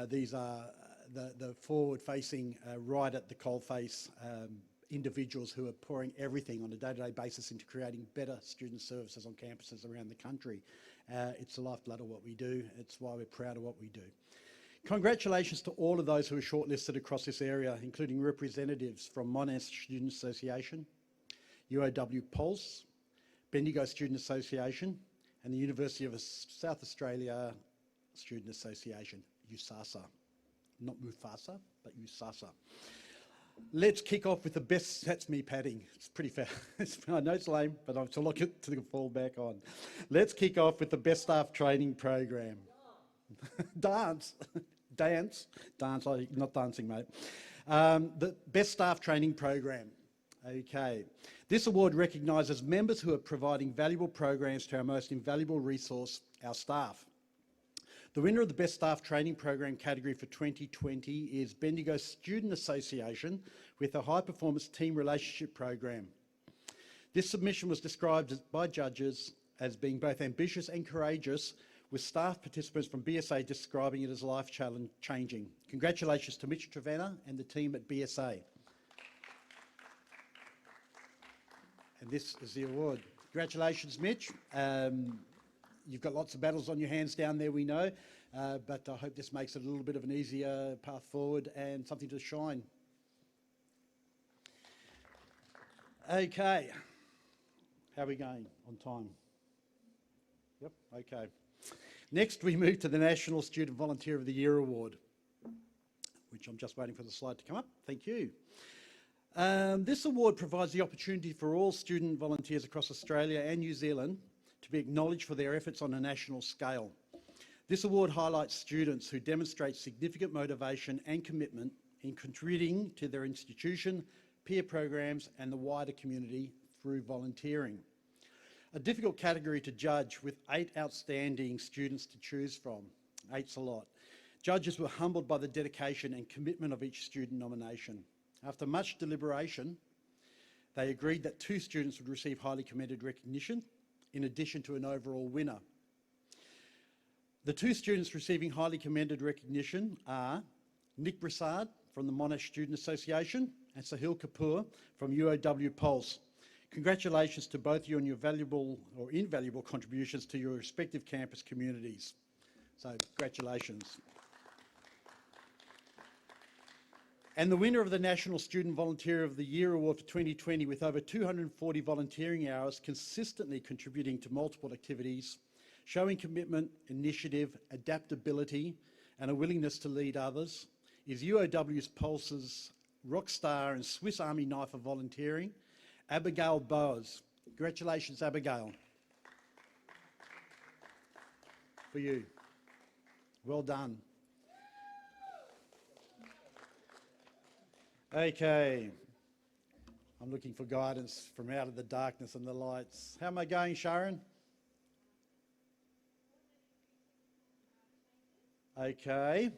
These are the forward-facing, right at the coalface individuals who are pouring everything on a day-to-day basis into creating better student services on campuses around the country. It's the lifeblood of what we do. It's why we're proud of what we do. Congratulations to all of those who are shortlisted across this area, including representatives from Monash Student Association, UOW Pulse, Bendigo Student Association, and the University of South Australia Student Association, USASA. Not Mufasa, but USASA. Let's kick off with the best, that's me padding, it's pretty fair. I know it's lame, but I'm to look at to fall back on. Let's kick off with the best staff training program. Dance, not dancing, mate. The best staff training program. Okay. This award recognises members who are providing valuable programs to our most invaluable resource, our staff. The winner of the Best Staff Training Program category for 2020 is Bendigo Student Association with a High Performance Team Relationship Program. This submission was described by judges as being both ambitious and courageous, with staff participants from BSA describing it as life-changing. Congratulations to Mitch Trevena and the team at BSA. And this is the award. Congratulations, Mitch. You've got lots of battles on your hands down there, we know, but I hope this makes it a little bit of an easier path forward and something to shine. Okay. How are we going on time? Yep, okay. Next, we move to the National Student Volunteer of the Year Award, which I'm just waiting for the slide to come up. Thank you. This award provides the opportunity for all student volunteers across Australia and New Zealand to be acknowledged for their efforts on a national scale. This award highlights students who demonstrate significant motivation and commitment in contributing to their institution, peer programs and the wider community through volunteering. A difficult category to judge with 8 outstanding students to choose from. 8's a lot. Judges were humbled by the dedication and commitment of each student nomination. After much deliberation, they agreed that 2 students would receive highly commended recognition in addition to an overall winner. The 2 students receiving highly commended recognition are Nick Broussard from the Monash Student Association and Sahil Kapoor from UOW Pulse. Congratulations to both you on your valuable or invaluable contributions to your respective campus communities. So, congratulations. And the winner of the National Student Volunteer of the Year Award for 2020 with over 240 volunteering hours consistently contributing to multiple activities, showing commitment, initiative, adaptability and a willingness to lead others is UOW's Pulse's rock star and Swiss Army knife of volunteering, Abigail Bowers. Congratulations, Abigail. For you. Well done. Okay, I'm looking for guidance from out of the darkness and the lights. How am I going, Sharon? Okay,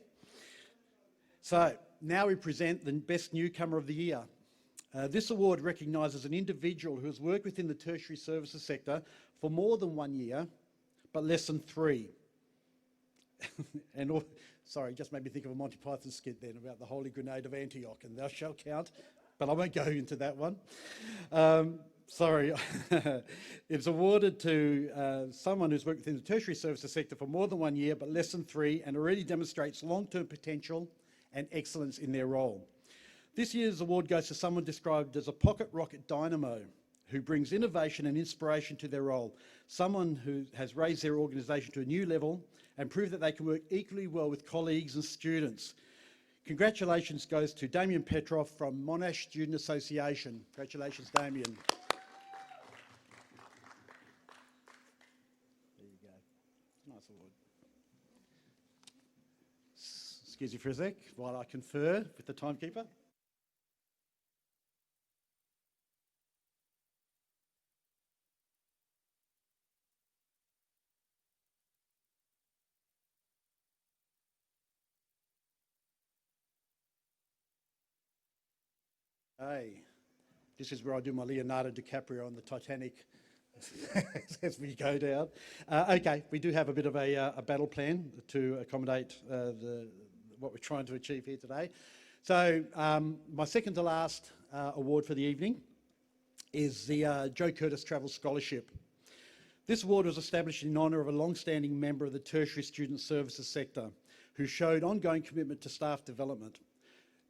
so now we present the Best Newcomer of the Year. This award recognises an individual who has worked within the tertiary services sector for more than 1 year, but less than 3. Sorry, just made me think of a Monty Python skit then about the Holy Grenade of Antioch, and thou shalt count, but I won't go into that one. Sorry. It's awarded to someone who's worked within the tertiary services sector for more than 1 year, but less than 3, and already demonstrates long-term potential and excellence in their role. This year's award goes to someone described as a pocket rocket dynamo who brings innovation and inspiration to their role, someone who has raised their organisation to a new level and proved that they can work equally well with colleagues and students. Congratulations goes to Damien Petrov from Monash Student Association. Congratulations, Damien. There you go. Nice award. Excuse me for a sec while I confer with the timekeeper. Hey, this is where I do my Leonardo DiCaprio on the Titanic as we go down. Okay, we do have a bit of a battle plan to accommodate what we're trying to achieve here today. So my second to last award for the evening is the Joe Curtis Travel Scholarship. This award was established in honour of a long-standing member of the tertiary student services sector who showed ongoing commitment to staff development.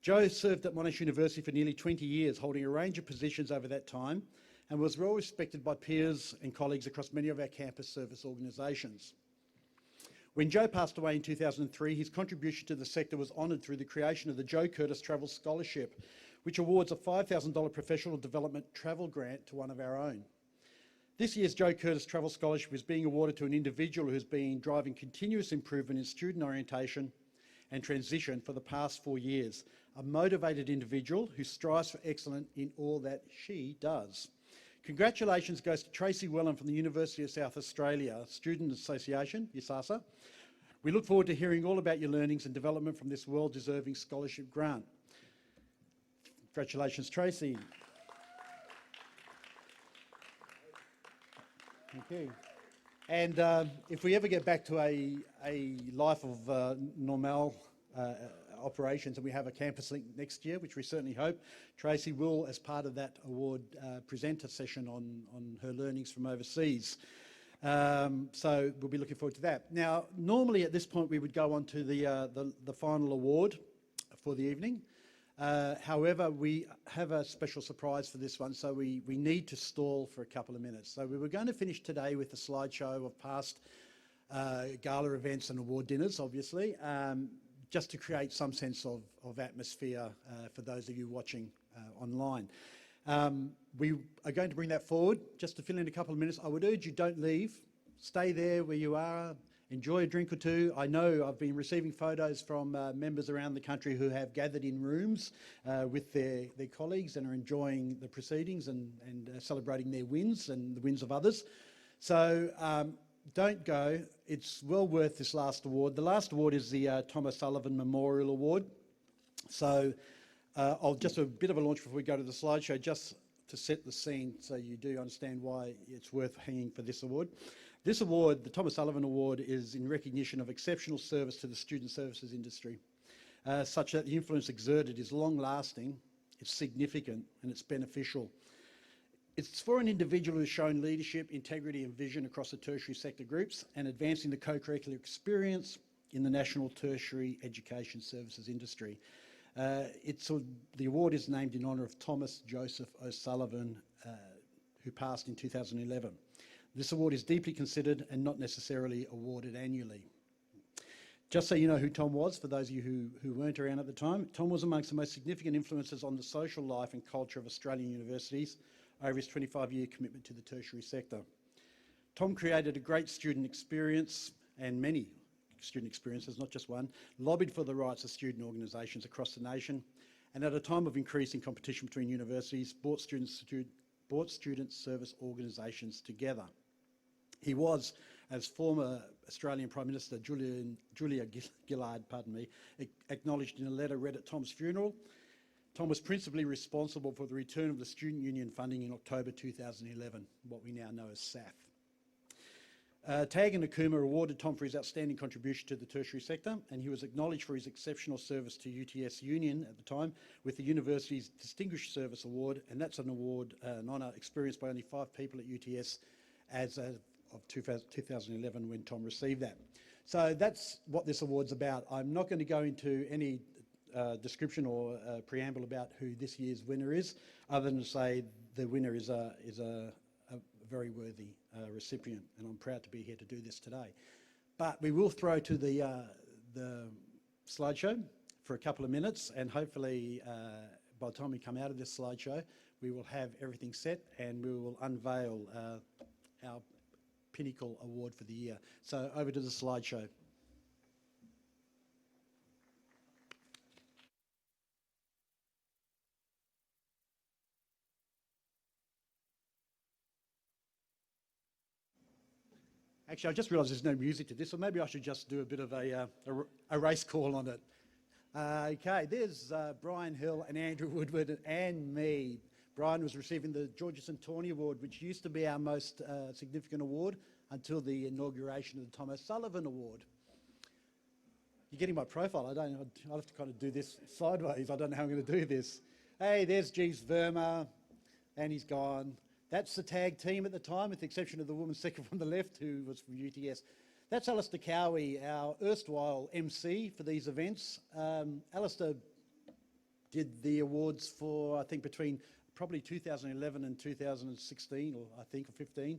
Joe served at Monash University for nearly 20 years, holding a range of positions over that time, and was well respected by peers and colleagues across many of our campus service organisations. When Joe passed away in 2003, his contribution to the sector was honoured through the creation of the Joe Curtis Travel Scholarship, which awards a $5,000 professional development travel grant to one of our own. This year's Joe Curtis Travel Scholarship is being awarded to an individual who's been driving continuous improvement in student orientation and transition for the past 4 years, a motivated individual who strives for excellence in all that she does. Congratulations goes to Tracy Wellen from the University of South Australia Student Association, USASA. We look forward to hearing all about your learnings and development from this well-deserving scholarship grant. Congratulations, Tracy. Thank you. And if we ever get back to a life of normal operations and we have a CampusLink next year, which we certainly hope, Tracy will, as part of that award, present a session on her learnings from overseas. So we'll be looking forward to that. Now, normally at this point we would go on to the final award for the evening. However, we have a special surprise for this one, so we need to stall for a couple of minutes. So we were going to finish today with a slideshow of past gala events and award dinners, obviously, just to create some sense of atmosphere for those of you watching online. We are going to bring that forward just to fill in a couple of minutes. I would urge you don't leave. Stay there where you are. Enjoy a drink or two. I know I've been receiving photos from members around the country who have gathered in rooms with their colleagues and are enjoying the proceedings and celebrating their wins and the wins of others. So don't go. It's well worth this last award. The last award is the Thomas Sullivan Memorial Award. So I'll just do a bit of a launch before we go to the slideshow, just to set the scene so you do understand why it's worth hanging for this award. This award, the Thomas Sullivan Award, is in recognition of exceptional service to the student services industry, such that the influence exerted is long-lasting, it's significant, and it's beneficial. It's for an individual who's shown leadership, integrity, and vision across the tertiary sector groups and advancing the co-curricular experience in the national tertiary education services industry. The award is named in honour of Thomas Joseph O'Sullivan, who passed in 2011. This award is deeply considered and not necessarily awarded annually. Just so you know who Tom was, for those of you who weren't around at the time, Tom was amongst the most significant influences on the social life and culture of Australian universities over his 25-year commitment to the tertiary sector. Tom created a great student experience and many student experiences, not just one, lobbied for the rights of student organisations across the nation, and at a time of increasing competition between universities, brought student service organisations together. He was, as former Australian Prime Minister Julia Gillard, acknowledged in a letter read at Tom's funeral. Tom was principally responsible for the return of the Student Union funding in October 2011, what we now know as SAF. TAG and Akuma awarded Tom for his outstanding contribution to the tertiary sector, and he was acknowledged for his exceptional service to UTS Union at the time with the university's Distinguished Service Award, and that's an award, an honour experienced by only 5 people at UTS as of 2011 when Tom received that. So that's what this award's about. I'm not going to go into any description or preamble about who this year's winner is, other than to say the winner is a very worthy recipient, and I'm proud to be here to do this today. But we will throw to the slideshow for a couple of minutes, and hopefully by the time we come out of this slideshow, we will have everything set and we will unveil our Pinnacle Award for the year. So over to the slideshow. Actually, I just realised there's no music to this, so maybe I should just do a bit of a race call on it. Okay, there's Brian Hill and Andrew Woodward and me. Brian was receiving the Georgia Centoni Award, which used to be our most significant award until the inauguration of the Thomas Sullivan Award. You're getting my profile. I'll have to kind of do this sideways. I don't know how I'm going to do this. Hey, there's Jeeves Verma, and he's gone. That's the tag team at the time, with the exception of the woman second from the left, who was from UTS. That's Alistair Cowie, our erstwhile MC for these events. Alistair did the awards for, I think, between probably 2011 and 2016, or I think, or 15.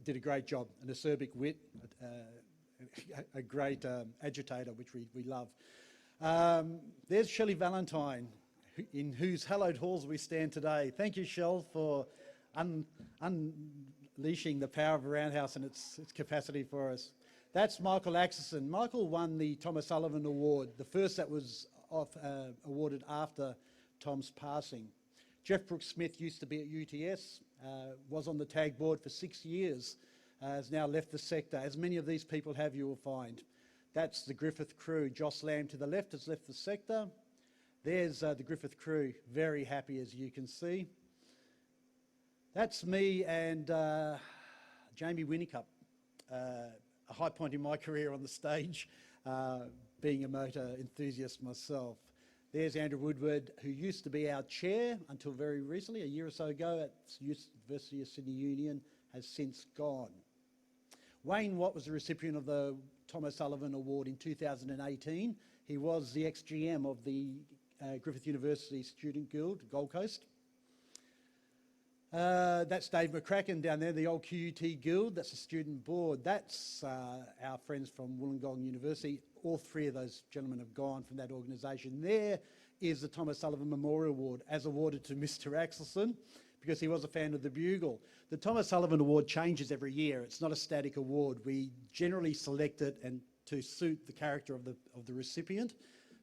Did a great job, an acerbic wit, a great agitator, which we love. There's Shelley Valentine, in whose hallowed halls we stand today. Thank you, Shell, for unleashing the power of Roundhouse and its capacity for us. That's Michael Axelson. Michael won the Thomas Sullivan Award, the first that was awarded after Tom's passing. Jeff Brooks Smith used to be at UTS, was on the tag board for 6 years, has now left the sector. As many of these people have, you will find. That's the Griffith crew. Joss Lamb to the left has left the sector. There's the Griffith crew, very happy, as you can see. That's me and Jamie Winnicott, a high point in my career on the stage, being a motor enthusiast myself. There's Andrew Woodward, who used to be our chair until very recently, a year or so ago at University of Sydney Union, has since gone. Wayne Watt was the recipient of the Thomas Sullivan Award in 2018. He was the ex-GM of the Griffith University Student Guild, Gold Coast. That's Dave McCracken down there, the old QUT Guild. That's the student board. That's our friends from Wollongong University. All 3 of those gentlemen have gone from that organisation. There is the Thomas Sullivan Memorial Award, as awarded to Mr. Axelson, because he was a fan of the Bugle. The Thomas Sullivan Award changes every year. It's not a static award. We generally select it and to suit the character of the recipient.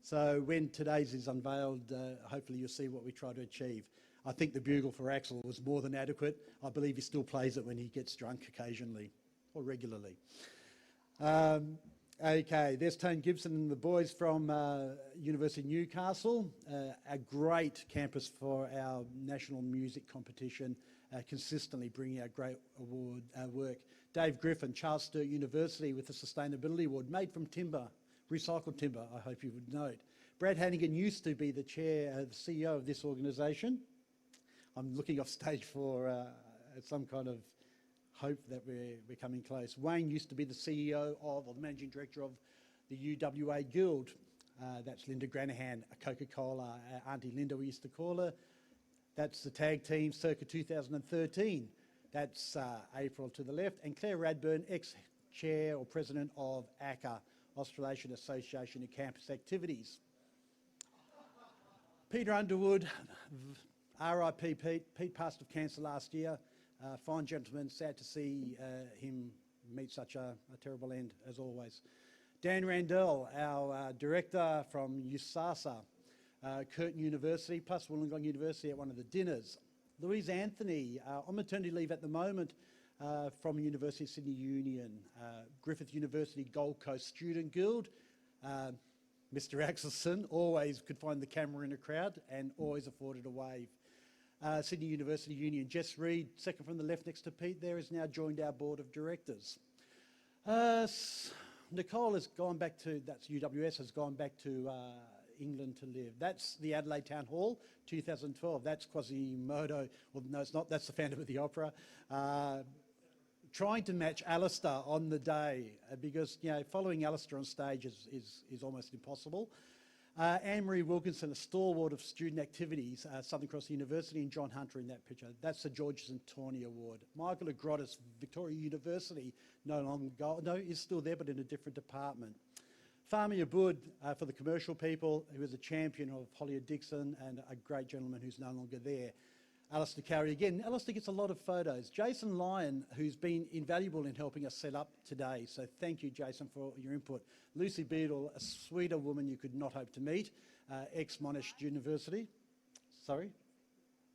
So when today's is unveiled, hopefully you'll see what we try to achieve. I think the Bugle for Axel was more than adequate. I believe he still plays it when he gets drunk occasionally, or regularly. Okay, there's Tone Gibson and the boys from University of Newcastle, a great campus for our national music competition, consistently bringing out great award work. Dave Griffin, Charles Sturt University, with the Sustainability Award, made from timber, recycled timber, I hope you would note. Brad Hannigan used to be the chair, the CEO of this organisation. I'm looking off stage for some kind of hope that we're coming close. Wayne used to be the CEO or the Managing Director of the UWA Guild. That's Linda Granahan, a Coca-Cola, Auntie Linda we used to call her. That's the tag team circa 2013. That's April to the left. And Claire Radburn, ex-chair or president of ACCA, Australasian Association of Campus Activities. Peter Underwood, RIP Pete. Pete passed of cancer last year. Fine gentleman, sad to see him meet such a terrible end, as always. Dan Randell, our director from USASA, Curtin University, plus Wollongong University at one of the dinners. Louise Anthony, on maternity leave at the moment, from University of Sydney Union. Griffith University Gold Coast Student Guild. Mr. Axelson always could find the camera in a crowd and always afforded a wave. Sydney University Union. Jess Reid, second from the left next to Pete there, has now joined our board of directors. Nicole has gone back to, that's UWS, has gone back to England to live. That's the Adelaide Town Hall, 2012. That's Quasimodo. Well, no, it's not. That's the Phantom of the Opera. Trying to match Alistair on the day because, you know, following Alistair on stage is almost impossible. Anne-Marie Wilkinson, a stalwart of student activities, Southern Cross University, and John Hunter in that picture. That's the Georges and Tawney Award. Michael Agrotis, Victoria University, is still there, but in a different department. Fahmi Aboud for the commercial people, who was a champion of Hollier Dixon and a great gentleman who's no longer there. Alistair Carey again. Alistair gets a lot of photos. Jason Lyon, who's been invaluable in helping us set up today. So thank you, Jason, for your input. Lucy Beadle, a sweeter woman you could not hope to meet, ex-Monash University. Sorry?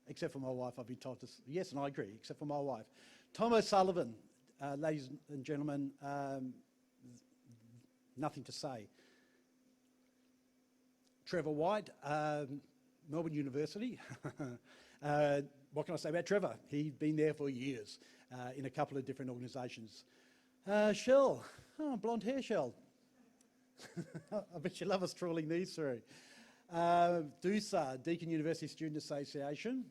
Except for my wife, I've been told to... Yes, and I agree, except for my wife. Tom O'Sullivan, ladies and gentlemen, nothing to say. Trevor White, Melbourne University. What can I say about Trevor? He's been there for years in a couple of different organisations. Shell, blonde hair Shell. I bet you love us trawling these through. DUSA, Deakin University Student Association.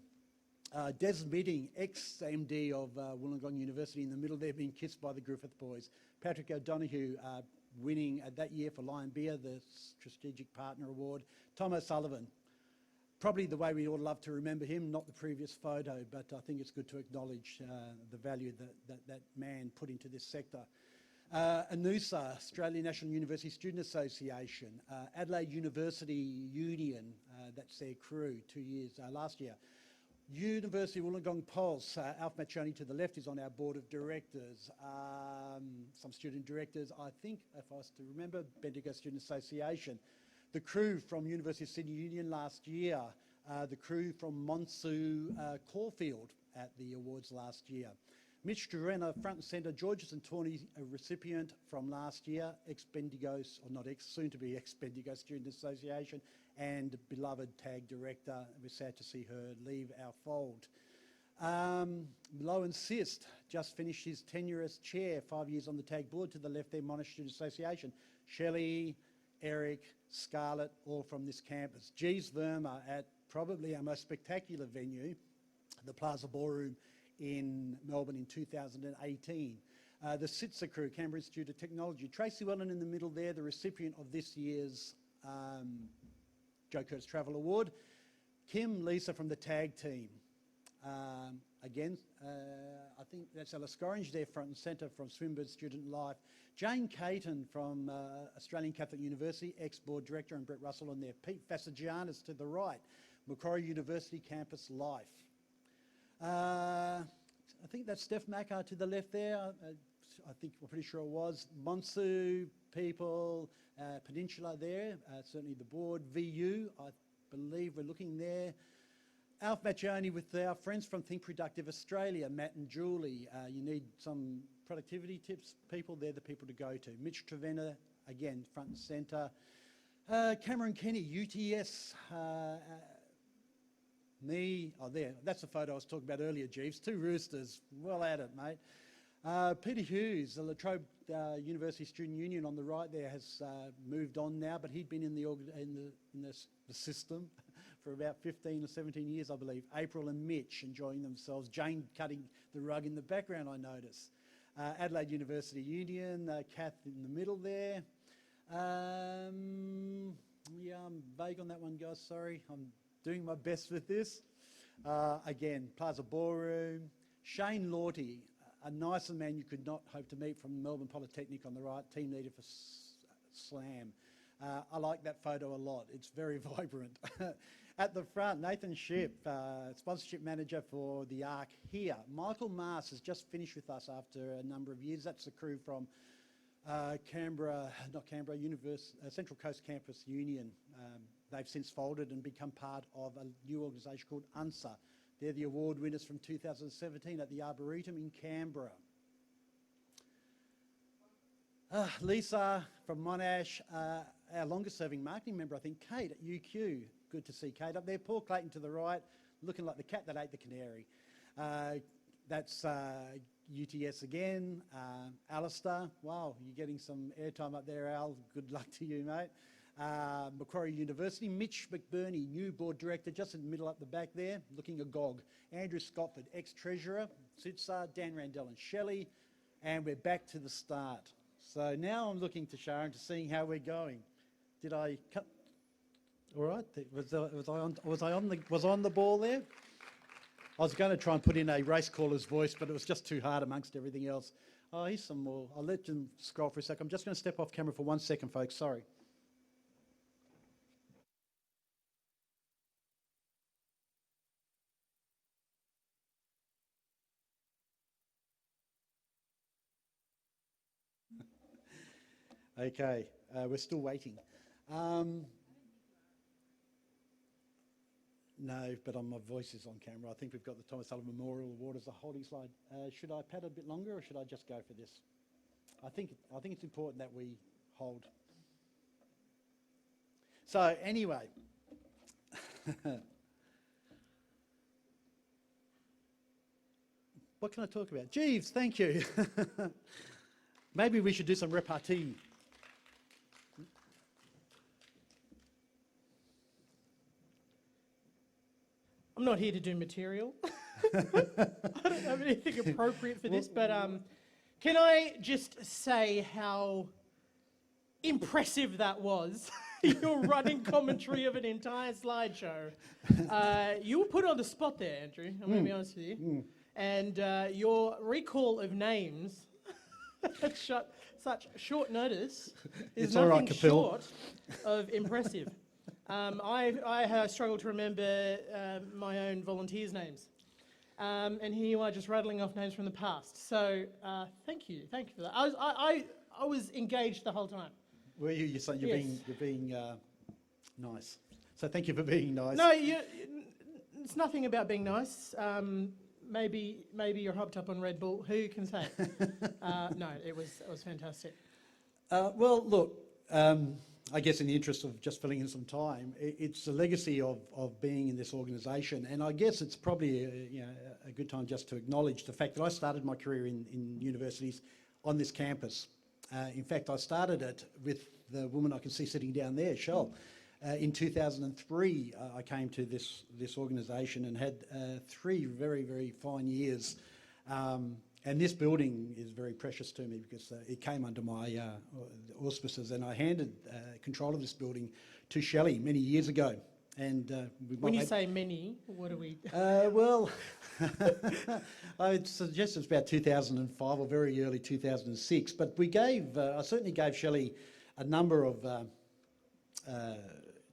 Des Bidding, ex-MD of Wollongong University, in the middle there, being kissed by the Griffith boys. Patrick O'Donoghue, winning that year for Lion Beer, the Strategic Partner Award. Tom O'Sullivan, probably the way we ought to love to remember him, not the previous photo, but I think it's good to acknowledge the value that man put into this sector. ANUSA, Australian National University Student Association. Adelaide University Union, that's their crew, 2 years last year. University Wollongong Pulse, Alf Maccioni to the left is on our board of directors. Some student directors, I think, if I was to remember, Bendigo Student Association. The crew from University of Sydney Union last year. The crew from Monsu Caulfield at the awards last year. Mitch Turena, front and centre, Georges and Tawney, a recipient from last year, ex-Bendigo, or not ex, soon to be ex-Bendigo Student Association, and beloved TAG director. We're sad to see her leave our fold. Lowen Sist just finished his tenure as chair, 5 years on the TAG board. To the left there, Monash Student Association. Shelley, Eric, Scarlett, all from this campus. Jeeves Verma at probably our most spectacular venue, the Plaza Ballroom in Melbourne in 2018. The Sitzer crew, Canberra Institute of Technology. Tracy Wellen in the middle there, the recipient of this year's Joe Curtis Travel Award. Kim, Lisa from the TAG team. Again, I think that's Alice Gorringe there, front and centre, from Swinburne Student Life. Jane Caton from Australian Catholic University, ex-board director, and Brett Russell on there. Pete Fasagianis to the right, Macquarie University Campus Life. I think that's Steph Mackar to the left there. I think we're pretty sure it was. Monsu people, Peninsula there, certainly the board. VU, I believe we're looking there. Alf Maccioni with our friends from Think Productive Australia, Matt and Julie. You need some productivity tips, people, they're the people to go to. Mitch Trevena, again, front and centre. Cameron Kenny, UTS. Me, oh there, that's the photo I was talking about earlier, Jeeves. Two roosters, well at it, mate. Peter Hughes, the La Trobe University Student Union on the right there, has moved on now, but he'd been in the system for about 15 or 17 years, I believe. April and Mitch enjoying themselves. Jane cutting the rug in the background, I notice. Adelaide University Union, Kath in the middle there. Yeah, I'm vague on that one, guys, sorry. I'm doing my best with this. Again, Plaza Ballroom. Shane Lawty, a nicer man you could not hope to meet, from Melbourne Polytechnic on the right, team leader for SLAM. I like that photo a lot. It's very vibrant. At the front, Nathan Shipp, sponsorship manager for the ARC here. Michael Mars has just finished with us after a number of years. That's the crew from Central Coast Campus Union. They've since folded and become part of a new organisation called UNSA. They're the award winners from 2017 at the Arboretum in Canberra. Lisa from Monash, our longest serving marketing member, I think, Kate at UQ. Good to see Kate up there. Paul Clayton to the right, looking like the cat that ate the canary. That's UTS again. Alistair, wow, you're getting some airtime up there, Al. Good luck to you, mate. Macquarie University, Mitch McBurney, new board director, just in the middle up the back there, looking agog. Andrew Scotford, ex-treasurer, Sitsa, Dan Randell and Shelley, and we're back to the start. So now I'm looking to Sharon to seeing how we're going. Did I cut? All right, was I on the ball there? I was going to try and put in a race caller's voice, but it was just too hard amongst everything else. Oh, here's some more. I'll let them scroll for a second. I'm just going to step off camera for 1 second, folks. Sorry. Okay, we're still waiting. No, but my voice is on camera. I think we've got the Thomas Sullivan Memorial Award as a holding slide. Should I pad a bit longer, or should I just go for this? I think it's important that we hold. So anyway, what can I talk about? Jeeves, thank you. Maybe we should do some repartee. I'm not here to do material. I don't have anything appropriate for this, but can I just say how impressive that was? Your running commentary of an entire slideshow. You were put on the spot there, Andrew, I'm going to be honest with you. And your recall of names at such short notice is nothing short of impressive. I struggle to remember my own volunteers' names. And here you are just rattling off names from the past. So thank you for that. I was engaged the whole time. Were you? You're being nice. So thank you for being nice. No, it's nothing about being nice. Maybe you're hopped up on Red Bull. Who can say? No, it was fantastic. Well, look. I guess in the interest of just filling in some time, it's the legacy of being in this organisation, and I guess it's probably a good time just to acknowledge the fact that I started my career in universities on this campus. In fact, I started it with the woman I can see sitting down there, Shell. In 2003, I came to this organisation and had 3 very, very fine years. And this building is very precious to me because it came under my auspices, and I handed control of this building to Shelley many years ago. And when you say many, what are we? Well, I'd suggest it's about 2005 or very early 2006. But we I certainly gave Shelley a number of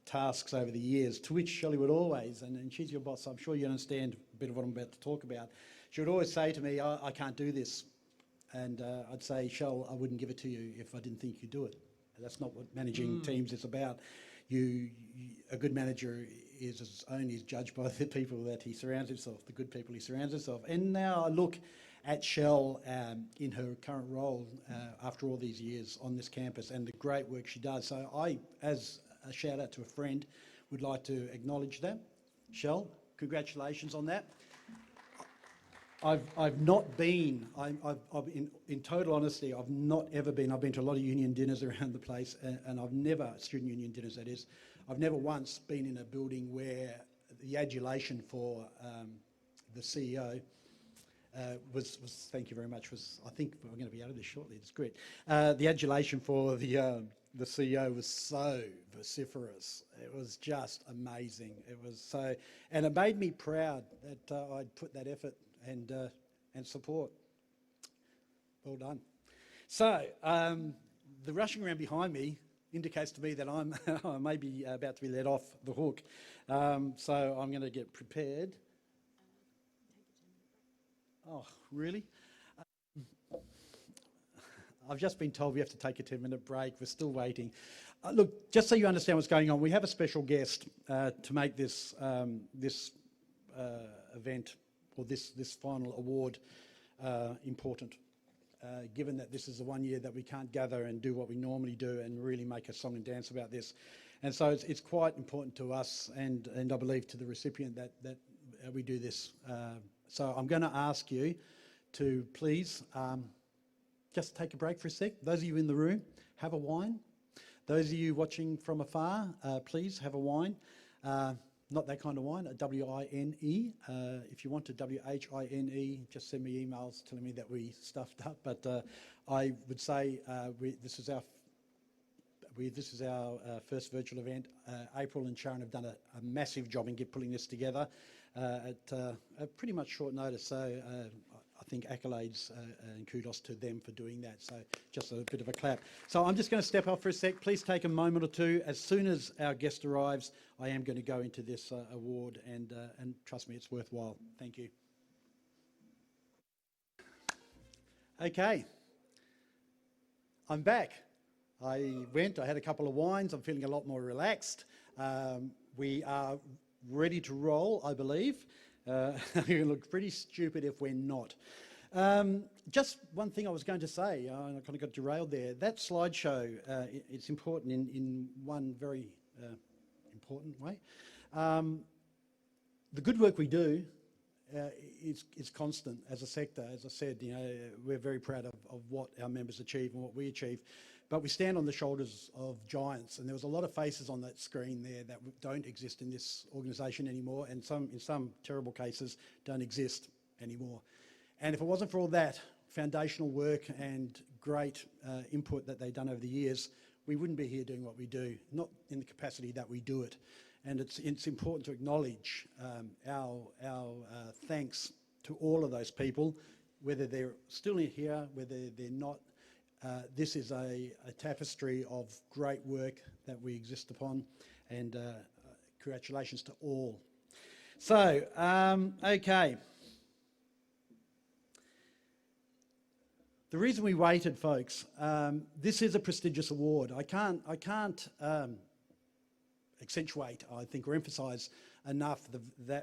tasks over the years, to which Shelley would always, and she's your boss, so I'm sure you understand a bit of what I'm about to talk about. She would always say to me, I can't do this. And I'd say, Shell, I wouldn't give it to you if I didn't think you could do it. And that's not what managing teams is about. A good manager is only judged by the people that he surrounds himself, the good people he surrounds himself. And now I look at Shell in her current role after all these years on this campus and the great work she does. So I, as a shout out to a friend, would like to acknowledge that. Shell, congratulations on that. I've not been, in total honesty, I've not ever been, I've been to a lot of union dinners around the place, and I've never, student union dinners that is, I've never once been in a building where the adulation for the CEO was, thank you very much, I think we're going to be out of this shortly, it's great. The adulation for the CEO was so vociferous. It was just amazing. It was so, and it made me proud that I'd put that effort and support. Well done. So the rushing around behind me indicates to me that I may be about to be let off the hook. So I'm going to get prepared. Oh, really? I've just been told we have to take a 10-minute break. We're still waiting. Look, just so you understand what's going on, we have a special guest to make this event, or this final award, important, given that this is the one year that we can't gather and do what we normally do and really make a song and dance about this. And so it's quite important to us, and I believe to the recipient, that we do this. So I'm going to ask you to please just take a break for a sec. Those of you in the room, have a wine. Those of you watching from afar, please have a wine. Not that kind of wine, a W-I-N-E. If you want a W-H-I-N-E, just send me emails telling me that we stuffed up. But I would say this is our first virtual event. April and Sharon have done a massive job in pulling this together at pretty much short notice. So I think accolades and kudos to them for doing that. So just a bit of a clap. So I'm just going to step off for a sec. Please take a moment or two. As soon as our guest arrives, I am going to go into this award, and trust me, it's worthwhile. Thank you. Okay, I'm back. I had a couple of wines. I'm feeling a lot more relaxed. We are ready to roll, I believe. We look pretty stupid if we're not. Just one thing I was going to say, I kind of got derailed there. That slideshow, it's important in one very important way. The good work we do is constant as a sector. As I said, we're very proud of what our members achieve and what we achieve. But we stand on the shoulders of giants, and there was a lot of faces on that screen there that don't exist in this organisation anymore, and in some terrible cases don't exist anymore. And if it wasn't for all that foundational work and great input that they've done over the years, we wouldn't be here doing what we do, not in the capacity that we do it. And it's important to acknowledge our thanks to all of those people, whether they're still here, whether they're not. This is a tapestry of great work that we exist upon, and congratulations to all. So, okay. The reason we waited, folks, this is a prestigious award. I can't accentuate, I think, or emphasise enough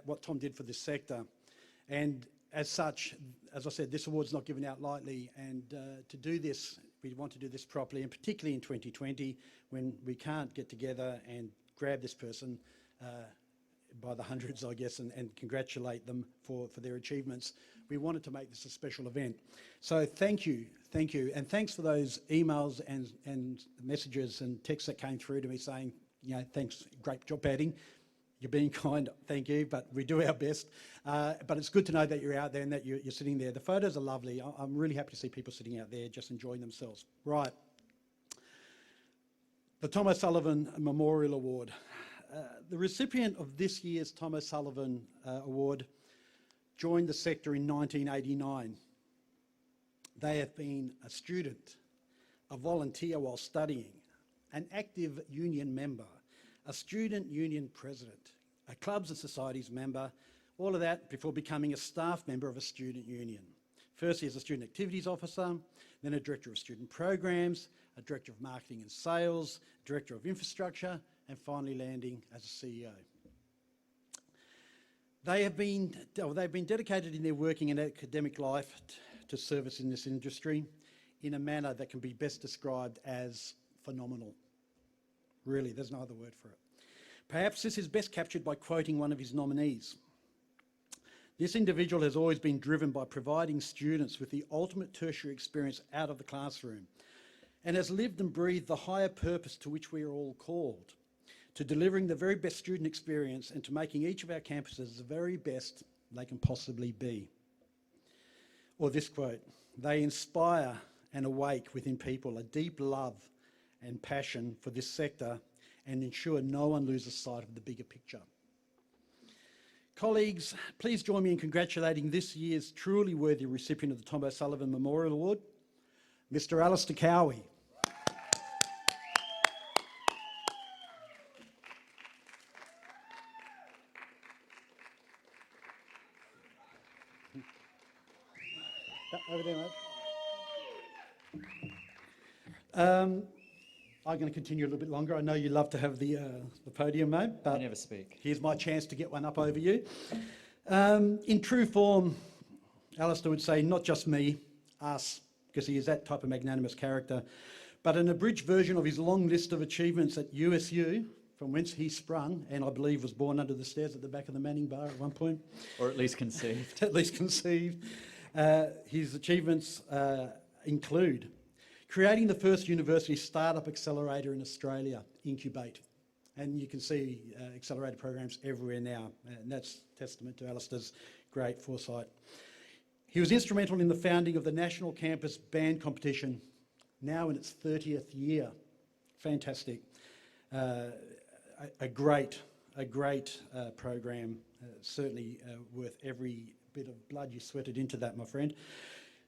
what Tom did for this sector. And as such, as I said, this award's not given out lightly, and to do this, we want to do this properly, and particularly in 2020, when we can't get together and grab this person by the hundreds, I guess, and congratulate them for their achievements. We wanted to make this a special event. So thank you, and thanks for those emails and messages and texts that came through to me saying, thanks, great job, Padding. You're being kind, thank you, but we do our best. But it's good to know that you're out there and that you're sitting there. The photos are lovely. I'm really happy to see people sitting out there just enjoying themselves. Right. The Tom O'Sullivan Memorial Award. The recipient of this year's Tom O'Sullivan Award joined the sector in 1989. They have been a student, a volunteer while studying, an active union member, a student union president, a clubs and societies member, all of that before becoming a staff member of a student union. Firstly as a student activities officer, then a director of student programs, a director of marketing and sales, director of infrastructure, and finally landing as a CEO. They've been dedicated in their working and academic life to service in this industry in a manner that can be best described as phenomenal. Really, there's no other word for it. Perhaps this is best captured by quoting one of his nominees. This individual has always been driven by providing students with the ultimate tertiary experience out of the classroom, and has lived and breathed the higher purpose to which we are all called, to delivering the very best student experience and to making each of our campuses the very best they can possibly be. Or this quote, they inspire and awake within people a deep love and passion for this sector and ensure no one loses sight of the bigger picture. Colleagues, please join me in congratulating this year's truly worthy recipient of the Tom O'Sullivan Memorial Award, Mr. Alistair Cowie. Over there, mate. I'm going to continue a little bit longer. I know you love to have the podium, mate. But I never speak. Here's my chance to get one up over you. In true form, Alistair would say, not just me, us, because he is that type of magnanimous character, but an abridged version of his long list of achievements at USU, from whence he sprung, and I believe was born under the stairs at the back of the Manning Bar at one point. Or at least conceived. At least conceived. His achievements include creating the first university startup accelerator in Australia, Incubate. And you can see accelerator programs everywhere now, and that's testament to Alistair's great foresight. He was instrumental in the founding of the National Campus Band Competition, now in its 30th year. Fantastic. A great program, certainly worth every bit of blood you sweated into that, my friend.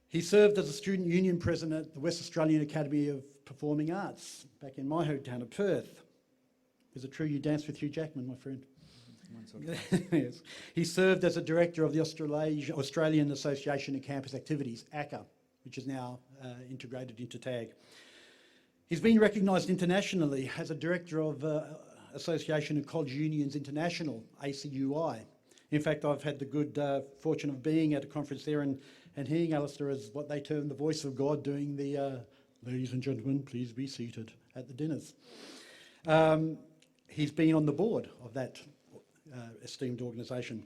He served as a student union president at the West Australian Academy of Performing Arts back in my hometown of Perth. Is it true you danced with Hugh Jackman, my friend? Yes. He served as a director of the Australian Association of Campus Activities, ACCA, which is now integrated into TAG. He's been recognised internationally as a director of Association of College Unions International, ACUI. In fact, I've had the good fortune of being at a conference there and hearing Alistair as what they term the voice of God doing the ladies and gentlemen, please be seated at the dinners. He's been on the board of that esteemed organisation.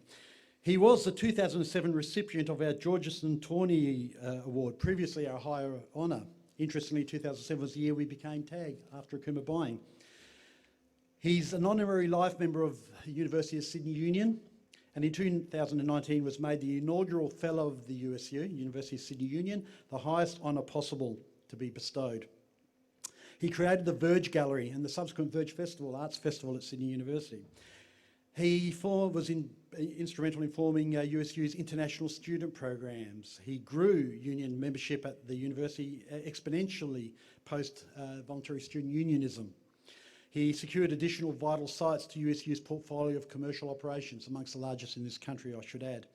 He was the 2007 recipient of our Georgeson Tawney Award, previously our higher honour. Interestingly, 2007 was the year we became TAG after Akuma buying. He's an honorary life member of the University of Sydney Union, and in 2019 was made the inaugural Fellow of the USU, University of Sydney Union, the highest honour possible to be bestowed. He created the Verge Gallery and the subsequent Verge Festival, Arts Festival at Sydney University. He was instrumental in forming USU's international student programs. He grew union membership at the university exponentially post voluntary student unionism. He secured additional vital sites to USU's portfolio of commercial operations, amongst the largest in this country, I should add.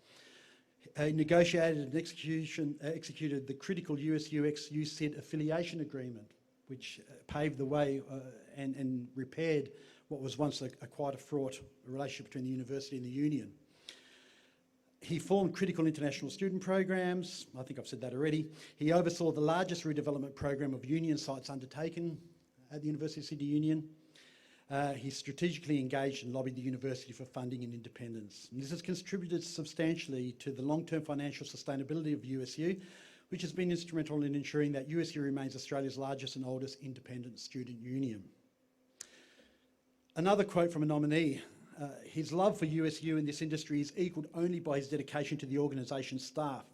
He negotiated and executed the critical USU-ex-USyd affiliation agreement, which paved the way and repaired what was once quite a fraught relationship between the university and the union. He formed critical international student programs. I think I've said that already. He oversaw the largest redevelopment program of union sites undertaken at the University of Sydney Union. He strategically engaged and lobbied the university for funding and independence. And this has contributed substantially to the long-term financial sustainability of USU, which has been instrumental in ensuring that USU remains Australia's largest and oldest independent student union. Another quote from a nominee, his love for USU in this industry is equalled only by his dedication to the organisation's staff.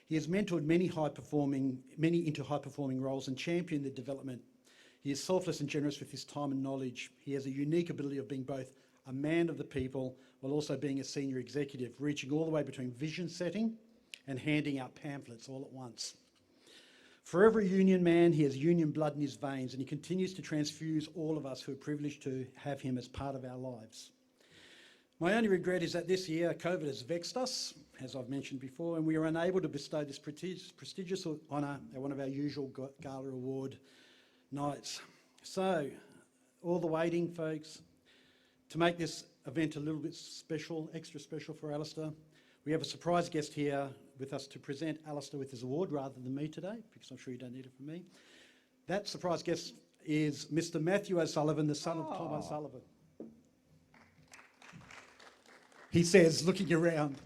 He has mentored many into high-performing roles and championed the development. He is selfless and generous with his time and knowledge. He has a unique ability of being both a man of the people while also being a senior executive, reaching all the way between vision setting and handing out pamphlets all at once. For every union man, he has union blood in his veins, and he continues to transfuse all of us who are privileged to have him as part of our lives. My only regret is that this year COVID has vexed us, as I've mentioned before, and we are unable to bestow this prestigious honour at one of our usual gala award nights. So, all the waiting, folks, to make this event a little bit special, extra special for Alistair, we have a surprise guest here with us to present Alistair with his award rather than me today, because I'm sure you don't need it from me. That surprise guest is Mr. Matthew O'Sullivan, the son of Tom O'Sullivan. He says, looking around.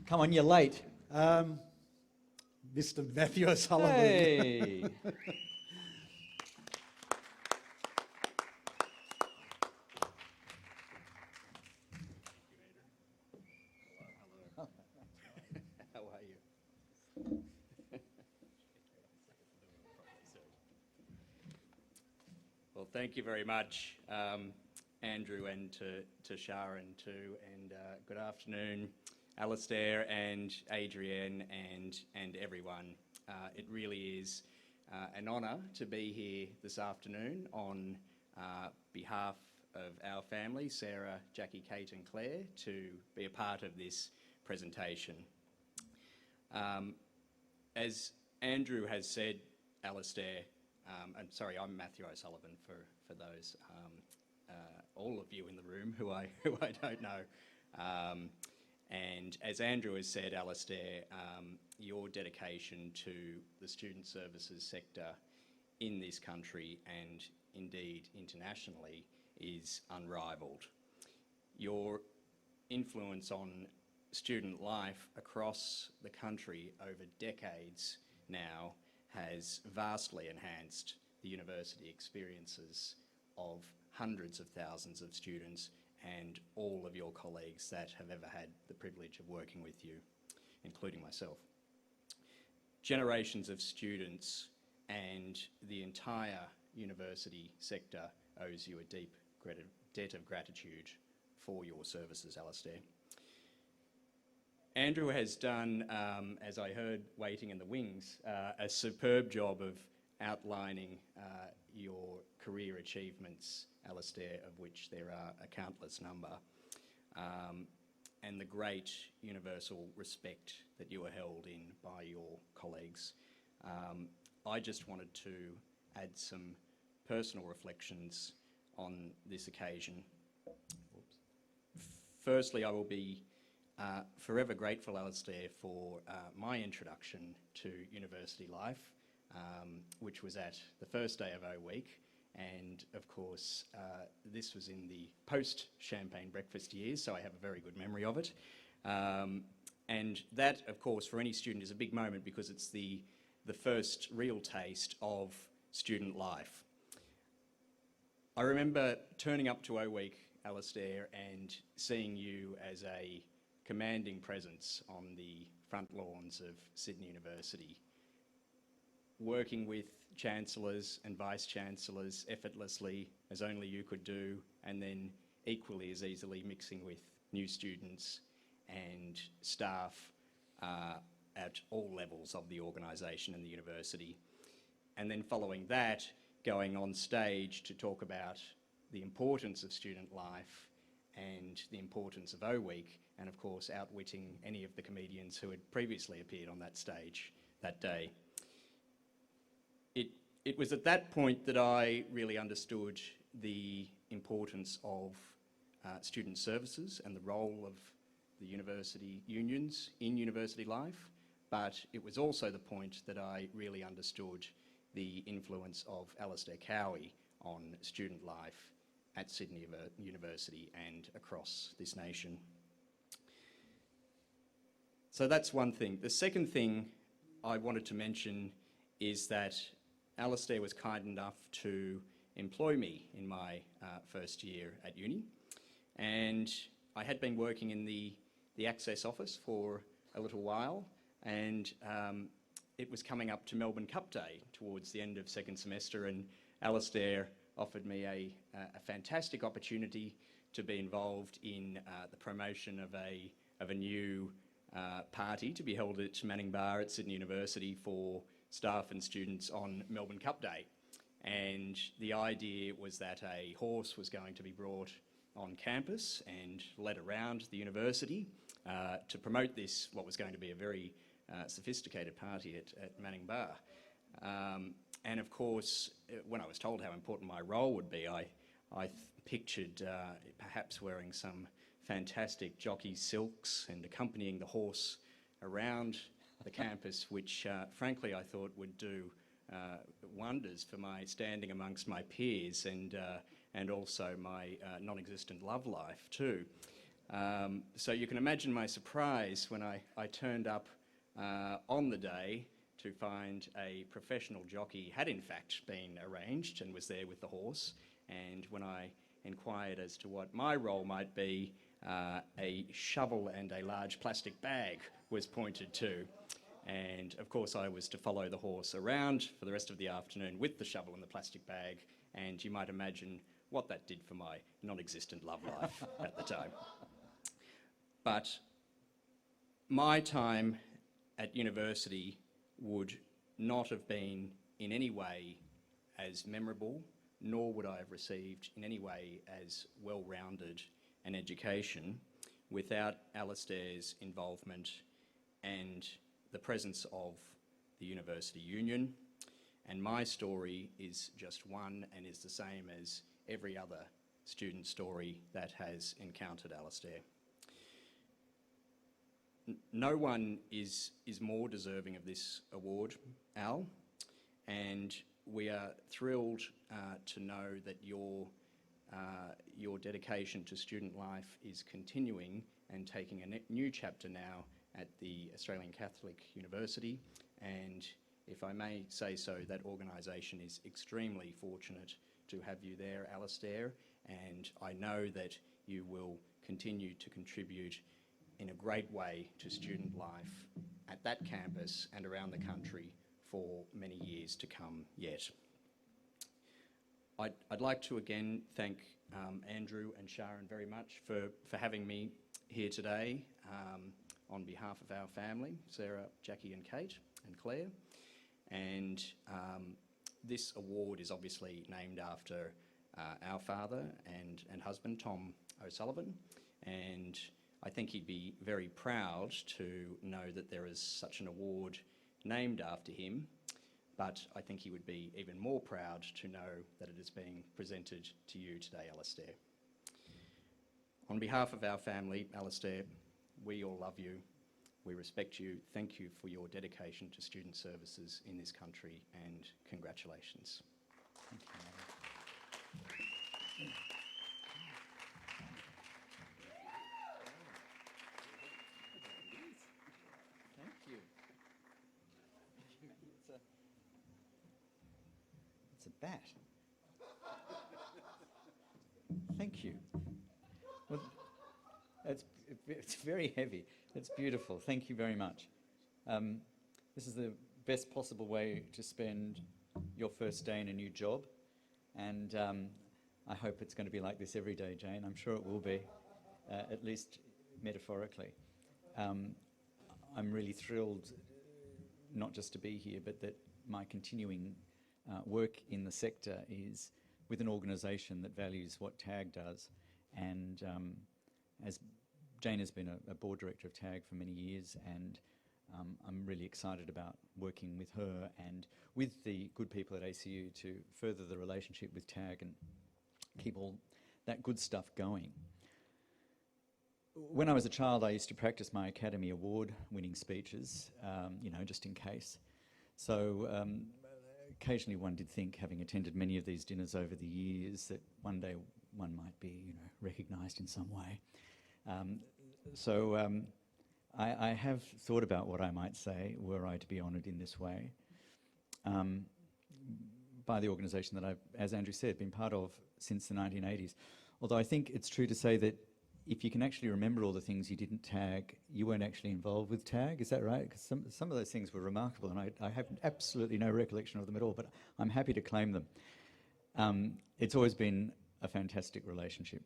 Come on, you're late. Mr. Matthew O'Sullivan. Hey. Well, thank you very much, Andrew, and to Sharon too, and good afternoon, Alistair and Adrienne and everyone. It really is an honour to be here this afternoon on behalf of our family, Sarah, Jackie, Kate and Claire, to be a part of this presentation. As Andrew has said, Alistair, I'm Matthew O'Sullivan for those, all of you in the room who I don't know. And as Andrew has said, Alistair, your dedication to the student services sector in this country and indeed internationally is unrivaled. Your influence on student life across the country over decades now has vastly enhanced the university experiences of hundreds of thousands of students and all of your colleagues that have ever had the privilege of working with you, including myself. Generations of students and the entire university sector owes you a deep debt of gratitude for your services, Alastair. Andrew has done, as I heard waiting in the wings, a superb job of outlining your career achievements, Alastair, of which there are a countless number, and the great universal respect that you are held in by your colleagues. I just wanted to add some personal reflections on this occasion. Oops. Firstly, I will be forever grateful, Alastair, for my introduction to university life, which was at the first day of O Week. And of course, this was in the post-champagne breakfast years, so I have a very good memory of it. And that, of course, for any student is a big moment because it's the first real taste of student life. I remember turning up to O Week, Alastair, and seeing you as a commanding presence on the front lawns of Sydney University, working with chancellors and vice-chancellors effortlessly, as only you could do, and then equally as easily mixing with new students and staff at all levels of the organisation and the university. And then following that, going on stage to talk about the importance of student life and the importance of O Week, and of course outwitting any of the comedians who had previously appeared on that stage that day. It was at that point that I really understood the importance of student services and the role of the university unions in university life, but it was also the point that I really understood the influence of Alastair Cowie on student life at Sydney University and across this nation. So that's one thing. The second thing I wanted to mention is that Alastair was kind enough to employ me in my first year at uni, and I had been working in the Access office for a little while, and it was coming up to Melbourne Cup Day towards the end of second semester, and Alastair offered me a fantastic opportunity to be involved in the promotion of a new party to be held at Manning Bar at Sydney University for staff and students on Melbourne Cup Day. And the idea was that a horse was going to be brought on campus and led around the university to promote this, what was going to be a very sophisticated party at Manning Bar. And of course, when I was told how important my role would be, I pictured perhaps wearing some fantastic jockey silks and accompanying the horse around the campus, which frankly I thought would do wonders for my standing amongst my peers and also my non-existent love life too. So you can imagine my surprise when I turned up on the day to find a professional jockey had in fact been arranged and was there with the horse, and when I inquired as to what my role might be, a shovel and a large plastic bag was pointed to. And of course I was to follow the horse around for the rest of the afternoon with the shovel and the plastic bag, and you might imagine what that did for my non-existent love life at the time. But my time at university would not have been in any way as memorable, nor would I have received in any way as well-rounded an education without Alastair's involvement and the presence of the University Union. And my story is just one and is the same as every other student story that has encountered Alastair. No one is more deserving of this award, Al, and we are thrilled to know that your your dedication to student life is continuing and taking a new chapter now at the Australian Catholic University. And if I may say so, that organisation is extremely fortunate to have you there, Alistair, and I know that you will continue to contribute in a great way to student life at that campus and around the country for many years to come yet. I'd like to again thank Andrew and Sharon very much for having me here today on behalf of our family, Sarah, Jackie and Kate and Claire. And this award is obviously named after our father and husband, Tom O'Sullivan, and I think he'd be very proud to know that there is such an award named after him, but I think he would be even more proud to know that it is being presented to you today, Alistair. On behalf of our family, Alistair, we all love you, we respect you, thank you for your dedication to student services in this country, and congratulations. Thank you. It's a bat. Thank you. Well, it's very heavy. It's beautiful. Thank you very much. This is the best possible way to spend your first day in a new job, and I hope it's going to be like this every day, Jane. I'm sure it will be, at least metaphorically. I'm really thrilled not just to be here, but that my continuing work in the sector is with an organisation that values what TAG does. And as Jane has been a board director of TAG for many years, and I'm really excited about working with her and with the good people at ACU to further the relationship with TAG and keep all that good stuff going. When I was a child, I used to practice my Academy Award winning speeches, you know, just in case. So occasionally one did think, having attended many of these dinners over the years, that one day one might be, you know, recognised in some way. I have thought about what I might say were I to be honoured in this way by the organisation that I've, as Andrew said, been part of since the 1980s. Although I think it's true to say that if you can actually remember all the things you didn't tag, you weren't actually involved with TAG, is that right? Because some of those things were remarkable, and I have absolutely no recollection of them at all, but I'm happy to claim them. It's always been a fantastic relationship.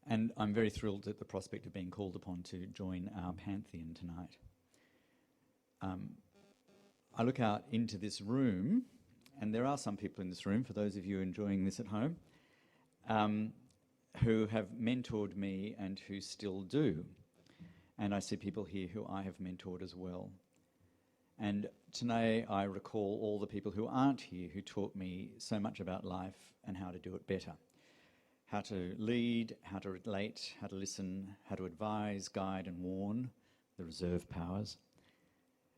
And I'm very thrilled at the prospect of being called upon to join our pantheon tonight. I look out into this room, and there are some people in this room, for those of you enjoying this at home, who have mentored me and who still do. And I see people here who I have mentored as well. And today I recall all the people who aren't here who taught me so much about life and how to do it better. How to lead, how to relate, how to listen, how to advise, guide and warn, the reserve powers.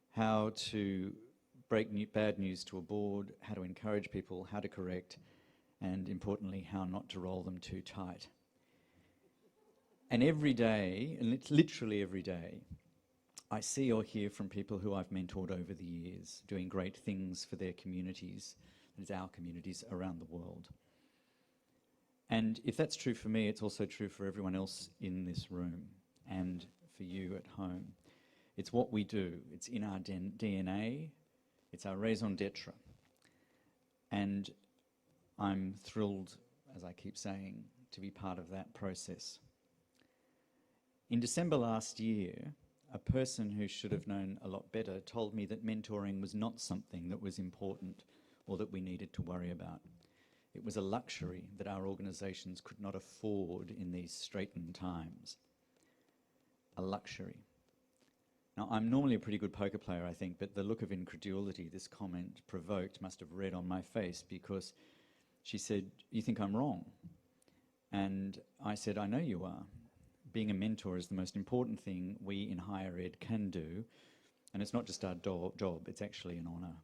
How to break bad news to a board, how to encourage people, how to correct, and importantly, how not to roll them too tight. And every day, and it's literally every day, I see or hear from people who I've mentored over the years, doing great things for their communities, that is our communities around the world. And if that's true for me, it's also true for everyone else in this room and for you at home. It's what we do. It's in our DNA. It's our raison d'etre. And I'm thrilled, as I keep saying, to be part of that process. In December last year, a person who should have known a lot better told me that mentoring was not something that was important or that we needed to worry about. It was a luxury that our organisations could not afford in these straitened times. A luxury. Now, I'm normally a pretty good poker player, I think, but the look of incredulity this comment provoked must have read on my face, because she said, "You think I'm wrong?" And I said, "I know you are. Being a mentor is the most important thing we in higher ed can do, and it's not just our job, it's actually an honour."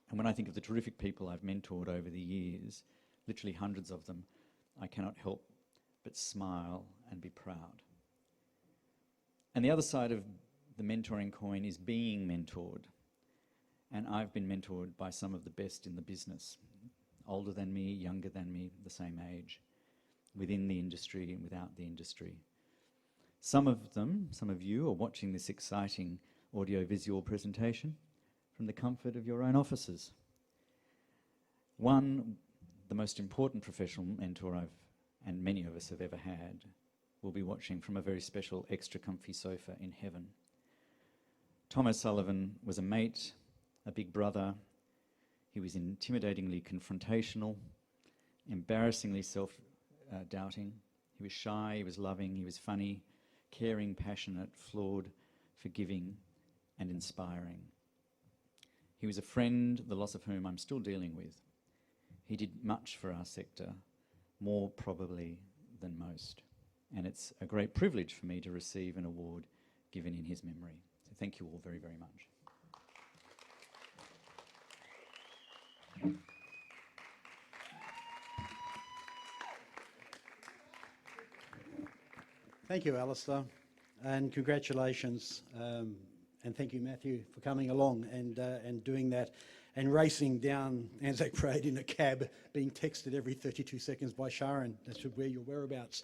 And when I think of the terrific people I've mentored over the years, literally hundreds of them, I cannot help but smile and be proud. And the other side of the mentoring coin is being mentored. And I've been mentored by some of the best in the business, older than me, younger than me, the same age, within the industry and without the industry. Some of you are watching this exciting audio-visual presentation from the comfort of your own offices. One, the most important professional mentor and many of us have ever had, will be watching from a very special extra comfy sofa in heaven. Tom O'Sullivan was a mate, a big brother. He was intimidatingly confrontational, embarrassingly self-doubting. He was shy, he was loving, he was funny, caring, passionate, flawed, forgiving, and inspiring. He was a friend, the loss of whom I'm still dealing with. He did much for our sector, more probably than most. And it's a great privilege for me to receive an award given in his memory. So thank you all very, very much. Thank you, Alistair, and congratulations, and thank you, Matthew, for coming along and doing that, and racing down Anzac Parade in a cab, being texted every 32 seconds by Sharon as to where your whereabouts.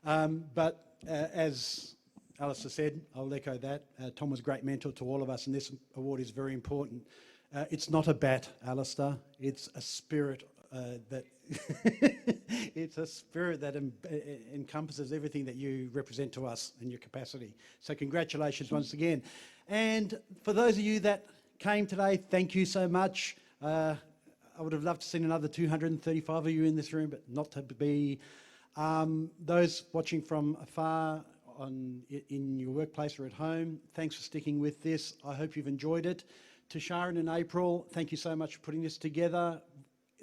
But as Alistair said, I'll echo that. Tom was a great mentor to all of us, and this award is very important. It's not a bat, Alistair. It's a spirit that it's a spirit that encompasses everything that you represent to us and your capacity. So congratulations once again. And for those of you that came today, thank you so much. I would have loved to see another 235 of you in this room, but not to be. Those watching from afar in your workplace or at home, thanks for sticking with this. I hope you've enjoyed it. To Sharon and April, thank you so much for putting this together.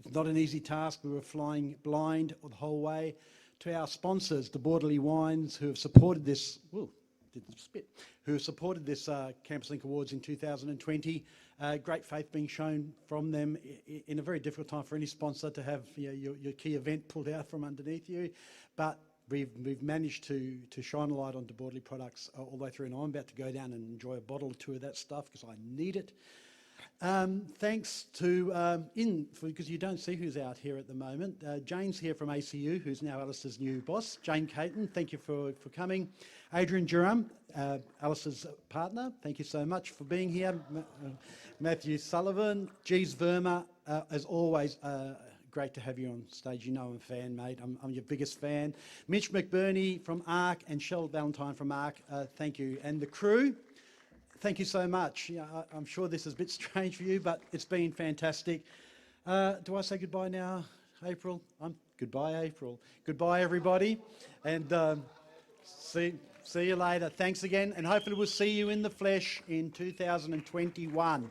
It's not an easy task. We were flying blind the whole way. To our sponsors, the Borderley Wines, who have supported this, who have supported this CampusLink Awards in 2020. Great faith being shown from them in a very difficult time for any sponsor to have your key event pulled out from underneath you. But we've managed to shine a light onto Borderley products all the way through, and I'm about to go down and enjoy a bottle or two of that stuff because I need it. Thanks to, because you don't see who's out here at the moment, Jane's here from ACU, who's now Alistair's new boss. Jane Caton, thank you for coming. Adrian Durham, Alistair's partner, thank you so much for being here. Matthew Sullivan, Gees Verma, as always, great to have you on stage. You know I'm a fan, mate. I'm your biggest fan. Mitch McBurney from ARC and Shell Valentine from ARC, thank you. And the crew, thank you so much. I'm sure this is a bit strange for you, but it's been fantastic. Do I say goodbye now, April? Goodbye, April. Goodbye, everybody. And see you later. Thanks again. And hopefully we'll see you in the flesh in 2021.